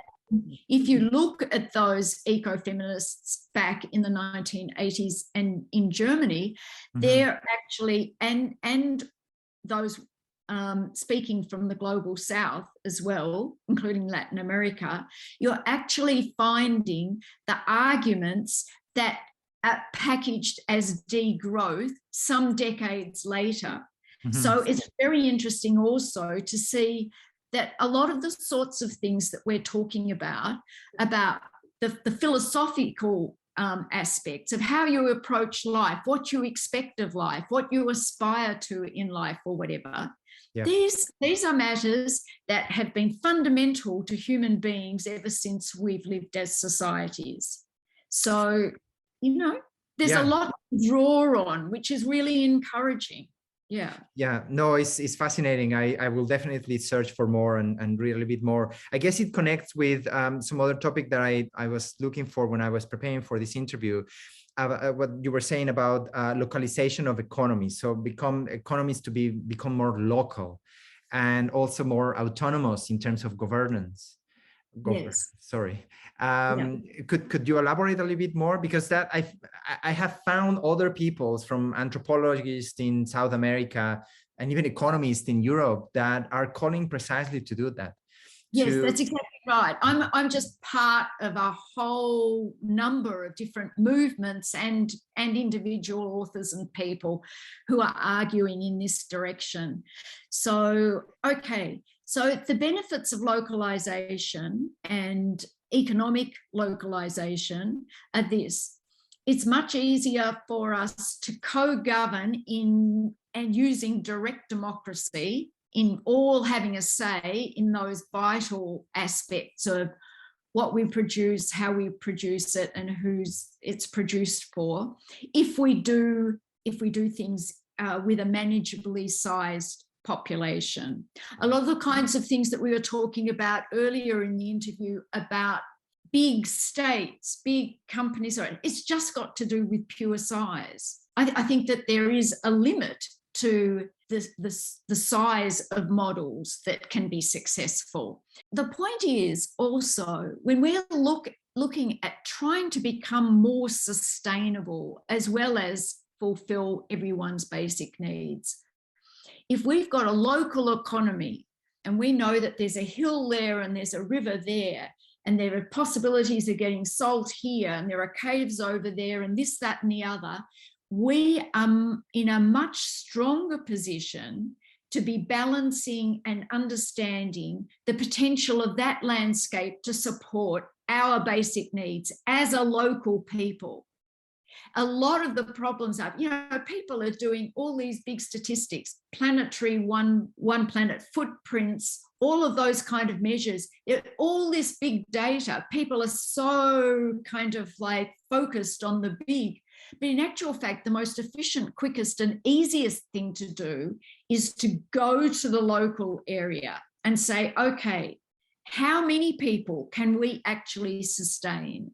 if you look at those ecofeminists back in the 1980s and in Germany, they're actually, and those speaking from the global south as well, including Latin America, you're actually finding the arguments that are packaged as degrowth some decades later. So it's very interesting also to see that a lot of the sorts of things that we're talking about the philosophical aspects of how you approach life, what you expect of life, what you aspire to in life or whatever. Yeah. These are matters that have been fundamental to human beings ever since we've lived as societies. So, you know, there's a lot to draw on, which is really encouraging. Yeah, no, it's fascinating. I will definitely search for more and read a little bit more. I guess it connects with some other topic that I was looking for when I was preparing for this interview. What you were saying about localization of economies. So economies to become more local and also more autonomous in terms of governance. Yes. Sorry. Could you elaborate a little bit more? Because that I have found other peoples, from anthropologists in South America and even economists in Europe, that are calling precisely to do that. Yes, that's exactly right. I'm just part of a whole number of different movements and individual authors and people who are arguing in this direction. So, okay. So the benefits of localization and economic localization are this. It's much easier for us to co-govern and using direct democracy in all having a say in those vital aspects of what we produce, how we produce it, and who's it's produced for, if we do things with a manageably sized population. A lot of the kinds of things that we were talking about earlier in the interview about big states, big companies, it's just got to do with pure size. I think that there is a limit to the size of models that can be successful. The point is also, when we're looking at trying to become more sustainable as well as fulfill everyone's basic needs, if we've got a local economy and we know that there's a hill there and there's a river there, and there are possibilities of getting salt here, and there are caves over there, and this, that, and the other, we are in a much stronger position to be balancing and understanding the potential of that landscape to support our basic needs as a local people. A lot of the problems are, people are doing all these big statistics, planetary one planet footprints, all of those kind of measures, all this big data. People are so kind of like focused on the big. But in actual fact, the most efficient, quickest, and easiest thing to do is to go to the local area and say, okay, how many people can we actually sustain?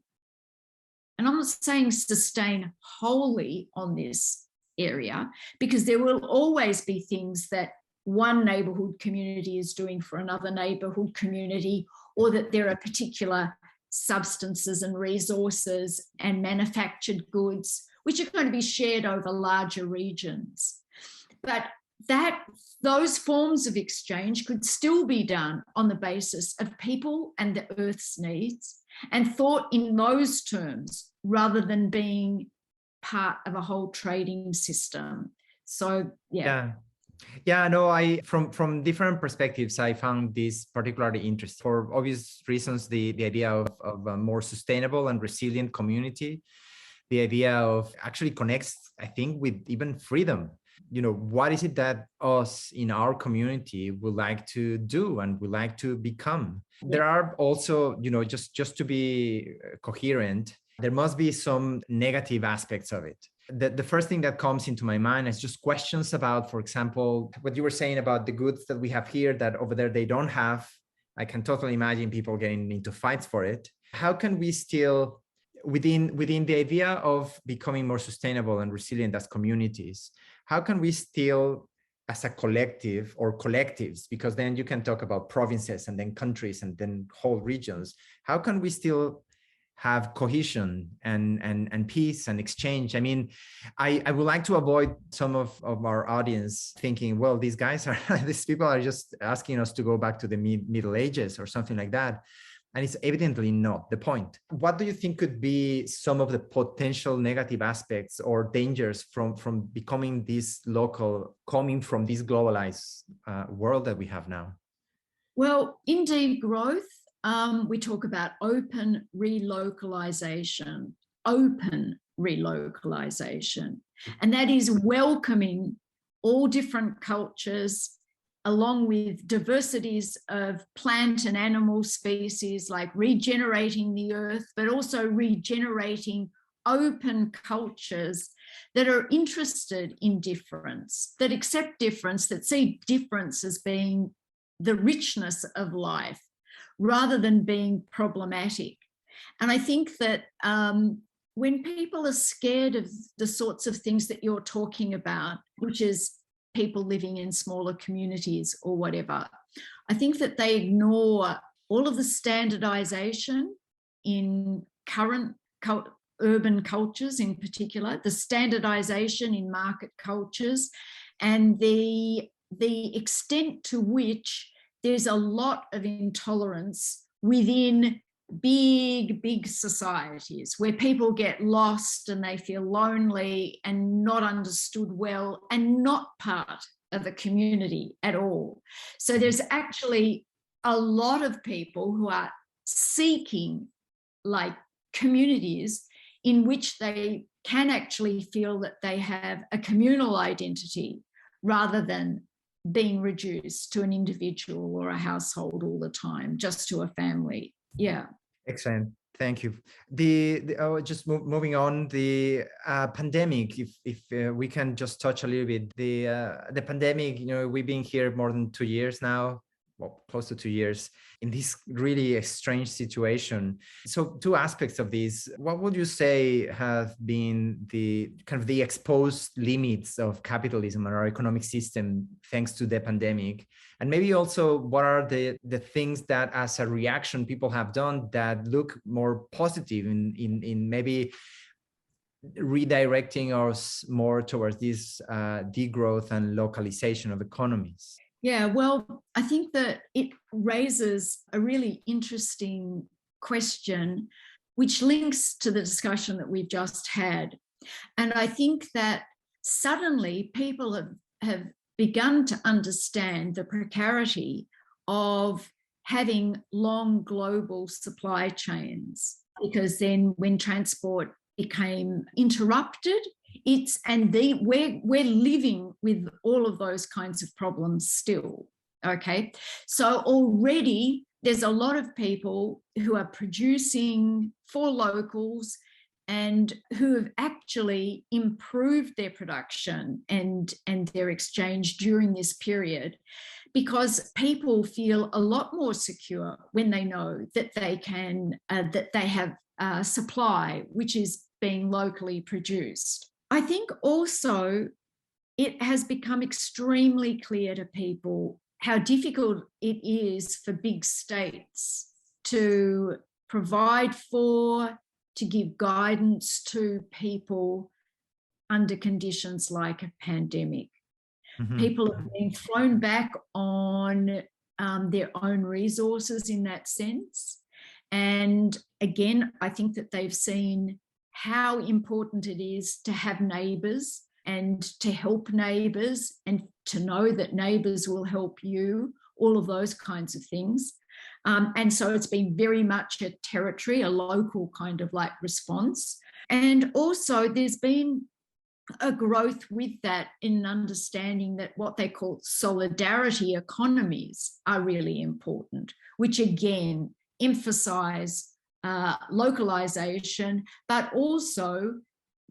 And I'm not saying sustain wholly on this area, because there will always be things that one neighbourhood community is doing for another neighbourhood community, or that there are particular substances and resources and manufactured goods which are going to be shared over larger regions. But those forms of exchange could still be done on the basis of people and the Earth's needs, and thought in those terms rather than being part of a whole trading system. So Yeah, no, from different perspectives, I found this particularly interesting. For obvious reasons, the idea of a more sustainable and resilient community, the idea of actually connects, I think, with even freedom. What is it that us in our community would like to do and would like to become? Yeah. There are also, just to be coherent, there must be some negative aspects of it. The first thing that comes into my mind is just questions about, for example, what you were saying about the goods that we have here that over there they don't have. I can totally imagine people getting into fights for it. How can we still, within the idea of becoming more sustainable and resilient as communities, how can we still, as a collective or collectives, because then you can talk about provinces and then countries and then whole regions, how can we still have cohesion and peace and exchange? I mean, I would like to avoid some of our audience thinking, well, these people are just asking us to go back to the Middle Ages or something like that. And it's evidently not the point. What do you think could be some of the potential negative aspects or dangers from becoming this local, coming from this globalized world that we have now? Well, in Degrowth, we talk about open relocalization, and that is welcoming all different cultures, along with diversities of plant and animal species, like regenerating the earth, but also regenerating open cultures that are interested in difference, that accept difference, that see difference as being the richness of life rather than being problematic. And I think that when people are scared of the sorts of things that you're talking about, which is people living in smaller communities or whatever, I think that they ignore all of the standardization in current urban cultures in particular, the standardization in market cultures, and the extent to which there's a lot of intolerance within big societies where people get lost and they feel lonely and not understood well and not part of a community at all. So there's actually a lot of people who are seeking like communities in which they can actually feel that they have a communal identity rather than being reduced to an individual or a household all the time, just to a family. Yeah. Excellent. Thank you. Just moving on, the pandemic. If we can just touch a little bit, the pandemic. We've been here more than 2 years now, well, close to 2 years, in this really strange situation. So, two aspects of this. What would you say have been the kind of the exposed limits of capitalism and our economic system thanks to the pandemic? And maybe also, what are the things that, as a reaction, people have done that look more positive in maybe redirecting us more towards this degrowth and localization of economies? Yeah, well, I think that it raises a really interesting question, which links to the discussion that we've just had. And I think that suddenly people have begun to understand the precarity of having long global supply chains, because then when transport became interrupted, we're living with all of those kinds of problems still. Okay, so already there's a lot of people who are producing for locals and who have actually improved their production and their exchange during this period, because people feel a lot more secure when they know that they have supply which is being locally produced. I think also it has become extremely clear to people how difficult it is for big states to provide for, to give guidance to people under conditions like a pandemic. Mm-hmm. People are being thrown back on their own resources in that sense. And again, I think that they've seen how important it is to have neighbours and to help neighbours and to know that neighbours will help you, all of those kinds of things. And so it's been very much a territory, a local kind of like response. And also there's been a growth with that in understanding that what they call solidarity economies are really important, which again emphasize localization, but also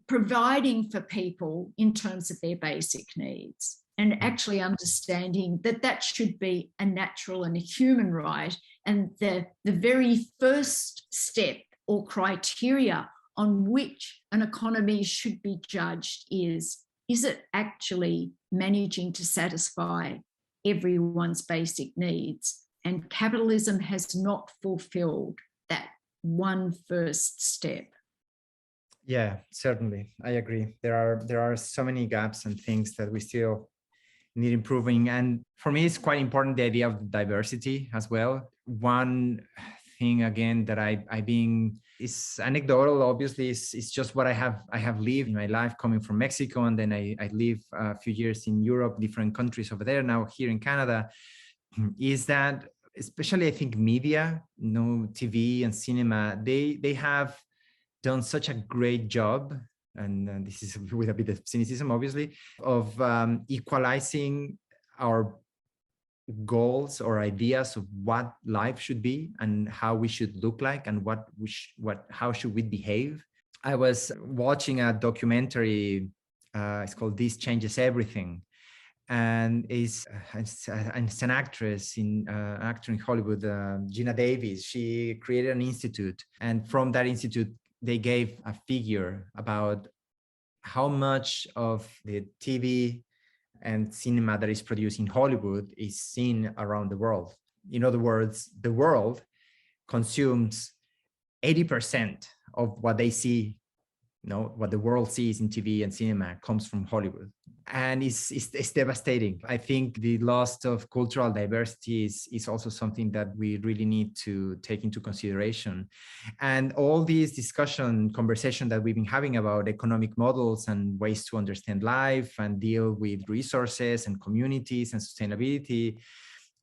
providing for people in terms of their basic needs, and actually understanding that that should be a natural and a human right. And the very first step or criteria on which an economy should be judged is it actually managing to satisfy everyone's basic needs? And capitalism has not fulfilled that one first step. Yeah, certainly. I agree. There are so many gaps and things that we still need improving. And for me, it's quite important, the idea of diversity as well. One thing, again, that I've been, is anecdotal, obviously, is just what I have lived in my life, coming from Mexico, and then I lived a few years in Europe, different countries over there, now here in Canada, is that especially, I think, media, TV and cinema, they have done such a great job, and this is with a bit of cynicism, obviously, of equalizing our goals or ideas of what life should be and how we should look like and how should we behave. I was watching a documentary, it's called This Changes Everything, and it's an actor in Hollywood, Gina Davis. She created an institute, and from that institute they gave a figure about how much of the TV and cinema that is produced in Hollywood is seen around the world. In other words, the world consumes 80% of what they see, what the world sees in TV and cinema comes from Hollywood. And it's devastating. I think the loss of cultural diversity is also something that we really need to take into consideration. And all these conversation that we've been having about economic models and ways to understand life and deal with resources and communities and sustainability,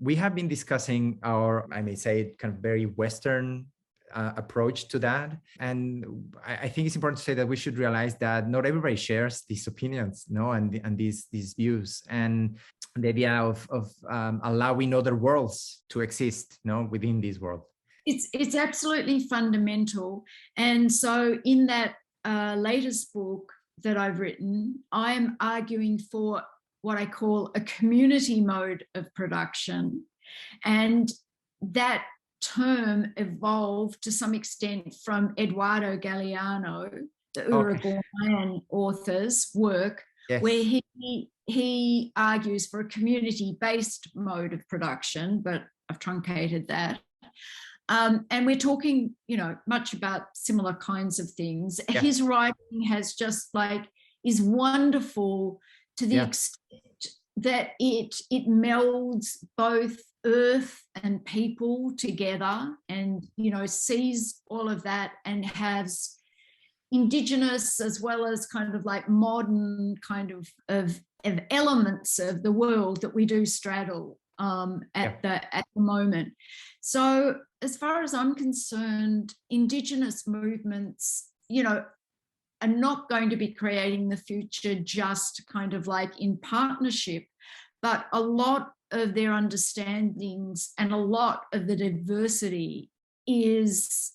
we have been discussing our, I may say, kind of very Western approach to that. And I think it's important to say that we should realize that not everybody shares these opinions, and these views. And the idea of allowing other worlds to exist, within this world. It's absolutely fundamental. And so in that latest book that I've written, I'm arguing for what I call a community mode of production. And that term evolved to some extent from Eduardo Galeano, the Uruguayan author's work, yes, where he argues for a community-based mode of production, but I've truncated that. And we're talking, much about similar kinds of things. Yeah. His writing has just is wonderful to the extent that it melds both earth and people together, and sees all of that and has indigenous as well as kind of modern kind of elements of the world that we do straddle at the moment. So as far as I'm concerned, indigenous movements, are not going to be creating the future just kind of in partnership, but a lot of their understandings and a lot of the diversity is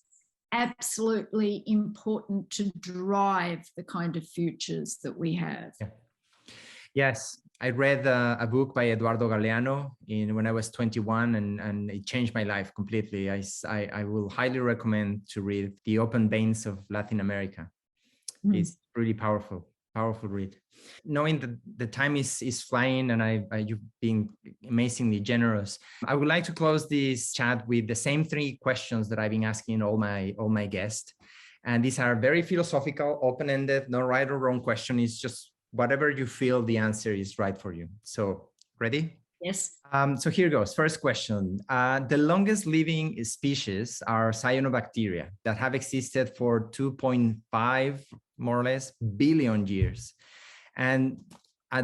absolutely important to drive the kind of futures that we have. Yeah. Yes, I read a book by Eduardo Galeano when I was 21, and it changed my life completely. I will highly recommend to read The Open Veins of Latin America. It's really powerful read. Knowing that the time is flying, and you've been amazingly generous, I would like to close this chat with the same 3 questions that I've been asking all my guests. And these are very philosophical, open-ended, no right or wrong question. It's just whatever you feel the answer is right for you. So, ready? Yes. So here goes. First question. The longest living species are cyanobacteria that have existed for 2.5, more or less, billion years. And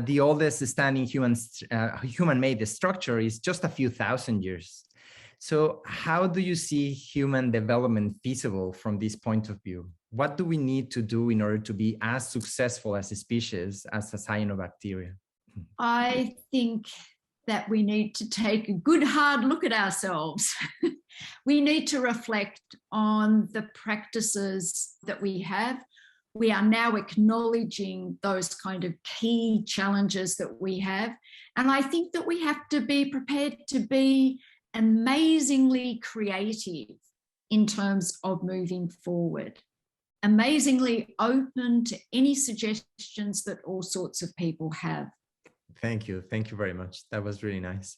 the oldest standing human-made structure is just a few thousand years. So how do you see human development feasible from this point of view? What do we need to do in order to be as successful as a species as a cyanobacteria? I think that we need to take a good hard look at ourselves. We need to reflect on the practices that we have. We are now acknowledging those kind of key challenges that we have. And I think that we have to be prepared to be amazingly creative in terms of moving forward, amazingly open to any suggestions that all sorts of people have. Thank you. Thank you very much. That was really nice.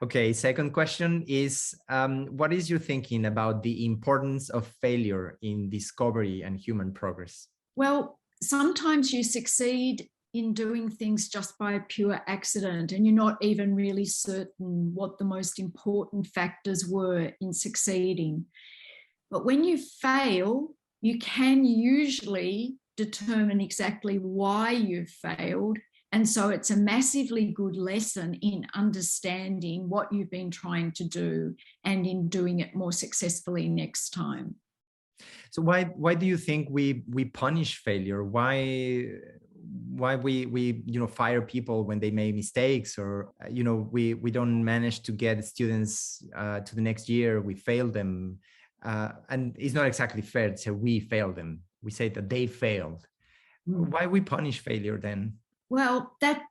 Okay, second question is, what is your thinking about the importance of failure in discovery and human progress? Well, sometimes you succeed in doing things just by pure accident, and you're not even really certain what the most important factors were in succeeding. But when you fail, you can usually determine exactly why you've failed. And so it's a massively good lesson in understanding what you've been trying to do and in doing it more successfully next time. So why do you think we punish failure? Why we fire people when they make mistakes, or we don't manage to get students to the next year, we fail them, and it's not exactly fair to say we failed them. We say that they failed. Why we punish failure then? Well, that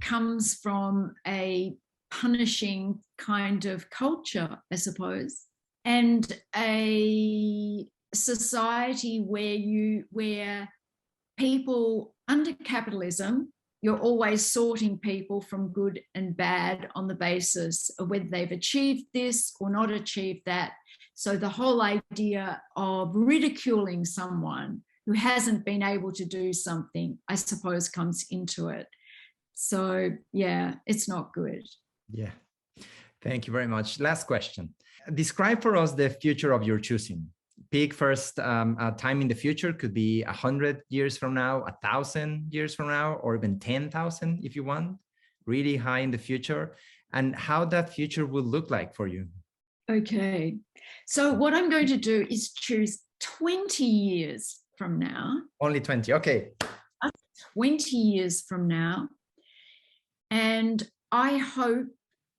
comes from a punishing kind of culture, I suppose, and a society where people under capitalism, you're always sorting people from good and bad on the basis of whether they've achieved this or not achieved that. So the whole idea of ridiculing someone who hasn't been able to do something, I suppose, comes into it. So, yeah, it's not good. Yeah. Thank you very much. Last question. Describe for us the future of your choosing. Pick first a time in the future, could be 100 years from now, 1,000 years from now, or even 10,000 if you want, really high in the future, and how that future will look like for you. Okay. So what I'm going to do is choose 20 years from now. Only 20, okay. 20 years from now. And I hope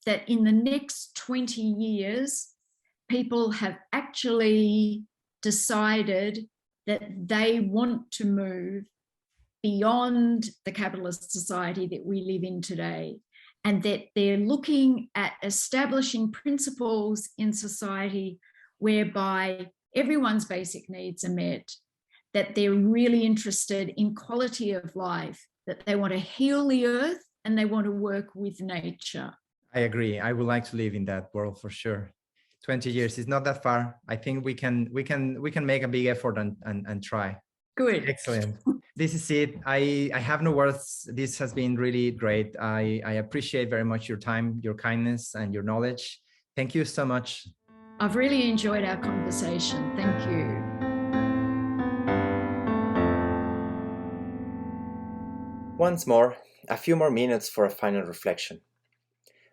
that in the next 20 years, people have actually decided that they want to move beyond the capitalist society that we live in today, and that they're looking at establishing principles in society whereby everyone's basic needs are met, that they're really interested in quality of life, that they want to heal the earth and they want to work with nature. I agree. I would like to live in that world for sure. 20 years is not that far. I think we can make a big effort and try. Good. Excellent. This is it. I have no words. This has been really great. I appreciate very much your time, your kindness, and your knowledge. Thank you so much. I've really enjoyed our conversation. Thank you. Once more, a few more minutes for a final reflection.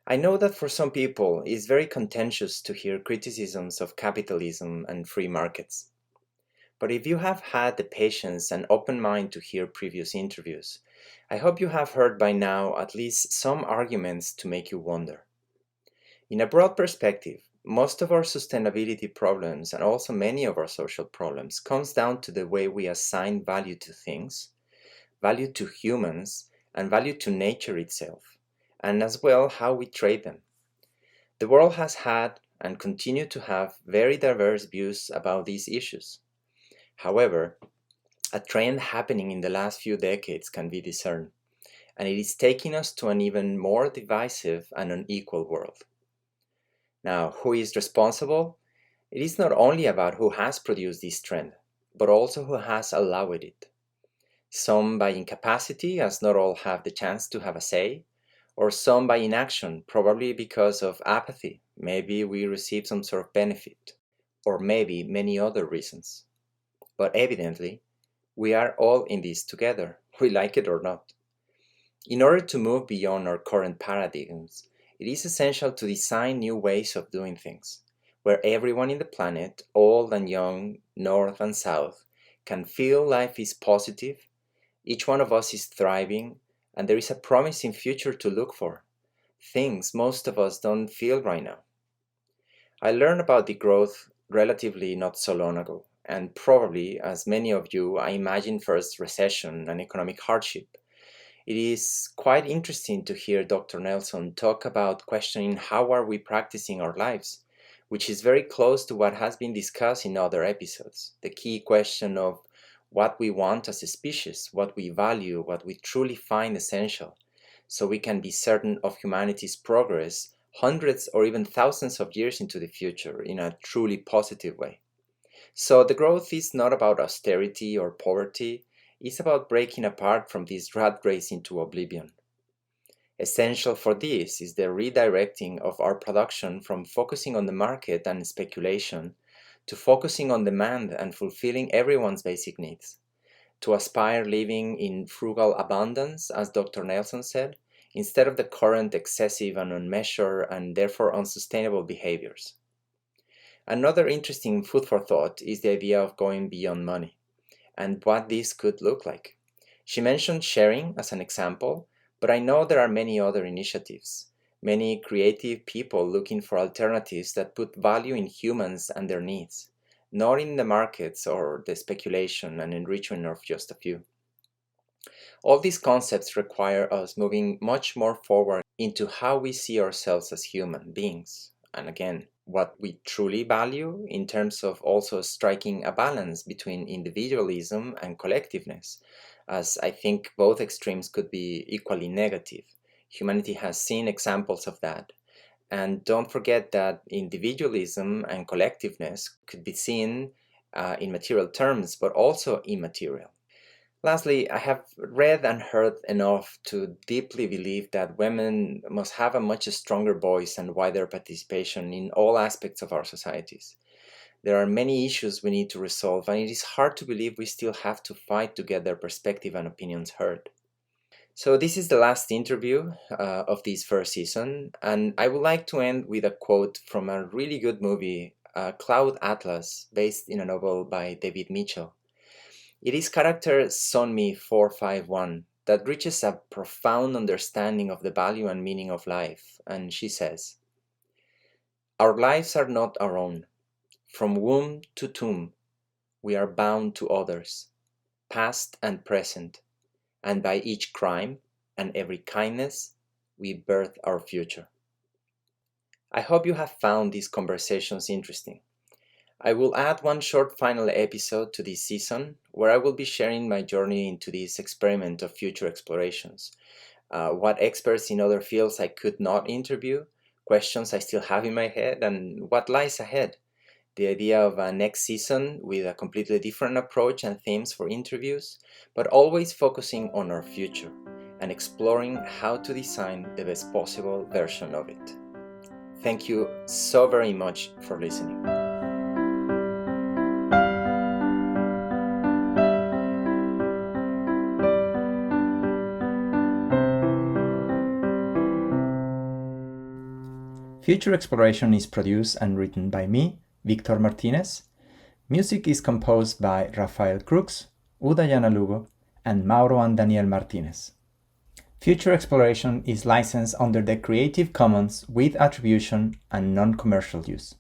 I know that for some people it's very contentious to hear criticisms of capitalism and free markets. But if you have had the patience and open mind to hear previous interviews, I hope you have heard by now at least some arguments to make you wonder. In a broad perspective, most of our sustainability problems and also many of our social problems comes down to the way we assign value to things, value to humans, and value to nature itself, and as well how we trade them. The world has had and continue to have very diverse views about these issues. However, a trend happening in the last few decades can be discerned, and it is taking us to an even more divisive and unequal world. Now, who is responsible? It is not only about who has produced this trend, but also who has allowed it. Some by incapacity, as not all have the chance to have a say, or some by inaction, probably because of apathy, maybe we receive some sort of benefit, or maybe many other reasons. But evidently, we are all in this together, we like it or not. In order to move beyond our current paradigms, it is essential to design new ways of doing things, where everyone in the planet, old and young, north and south, can feel life is positive, each one of us is thriving, and there is a promising future to look for, things most of us don't feel right now. I learned about degrowth relatively not so long ago, and probably, as many of you, I imagine first recession and economic hardship. It is quite interesting to hear Dr. Nelson talk about questioning how are we practicing our lives, which is very close to what has been discussed in other episodes, the key question of what we want as a species, what we value, what we truly find essential, so we can be certain of humanity's progress hundreds or even thousands of years into the future in a truly positive way. So the growth is not about austerity or poverty, it's about breaking apart from this rat race into oblivion. Essential for this is the redirecting of our production from focusing on the market and speculation to focusing on demand and fulfilling everyone's basic needs, to aspire living in frugal abundance, as Dr. Nelson said, instead of the current excessive and unmeasured and therefore unsustainable behaviors. Another interesting food for thought is the idea of going beyond money and what this could look like. She mentioned sharing as an example, but I know there are many other initiatives, many creative people looking for alternatives that put value in humans and their needs, not in the markets or the speculation and enrichment of just a few. All these concepts require us moving much more forward into how we see ourselves as human beings, and again, what we truly value in terms of also striking a balance between individualism and collectiveness, as I think both extremes could be equally negative. Humanity has seen examples of that. And don't forget that individualism and collectiveness could be seen in material terms, but also immaterial. Lastly, I have read and heard enough to deeply believe that women must have a much stronger voice and wider participation in all aspects of our societies. There are many issues we need to resolve, and it is hard to believe we still have to fight to get their perspective and opinions heard. So this is the last interview of this first season, and I would like to end with a quote from a really good movie, Cloud Atlas, based in a novel by David Mitchell. It is character Sonmi 451 that reaches a profound understanding of the value and meaning of life, and she says, "Our lives are not our own. From womb to tomb, we are bound to others, past and present, and by each crime and every kindness, we birth our future." I hope you have found these conversations interesting. I will add one short final episode to this season where I will be sharing my journey into this experiment of future explorations, what experts in other fields I could not interview, questions I still have in my head, and what lies ahead. The idea of a next season with a completely different approach and themes for interviews, but always focusing on our future and exploring how to design the best possible version of it. Thank you so very much for listening. Future Exploration is produced and written by me, Victor Martinez. Music is composed by Rafael Crux, Udayana Lugo, and Mauro and Daniel Martinez. Future Exploration is licensed under the Creative Commons with attribution and non-commercial use.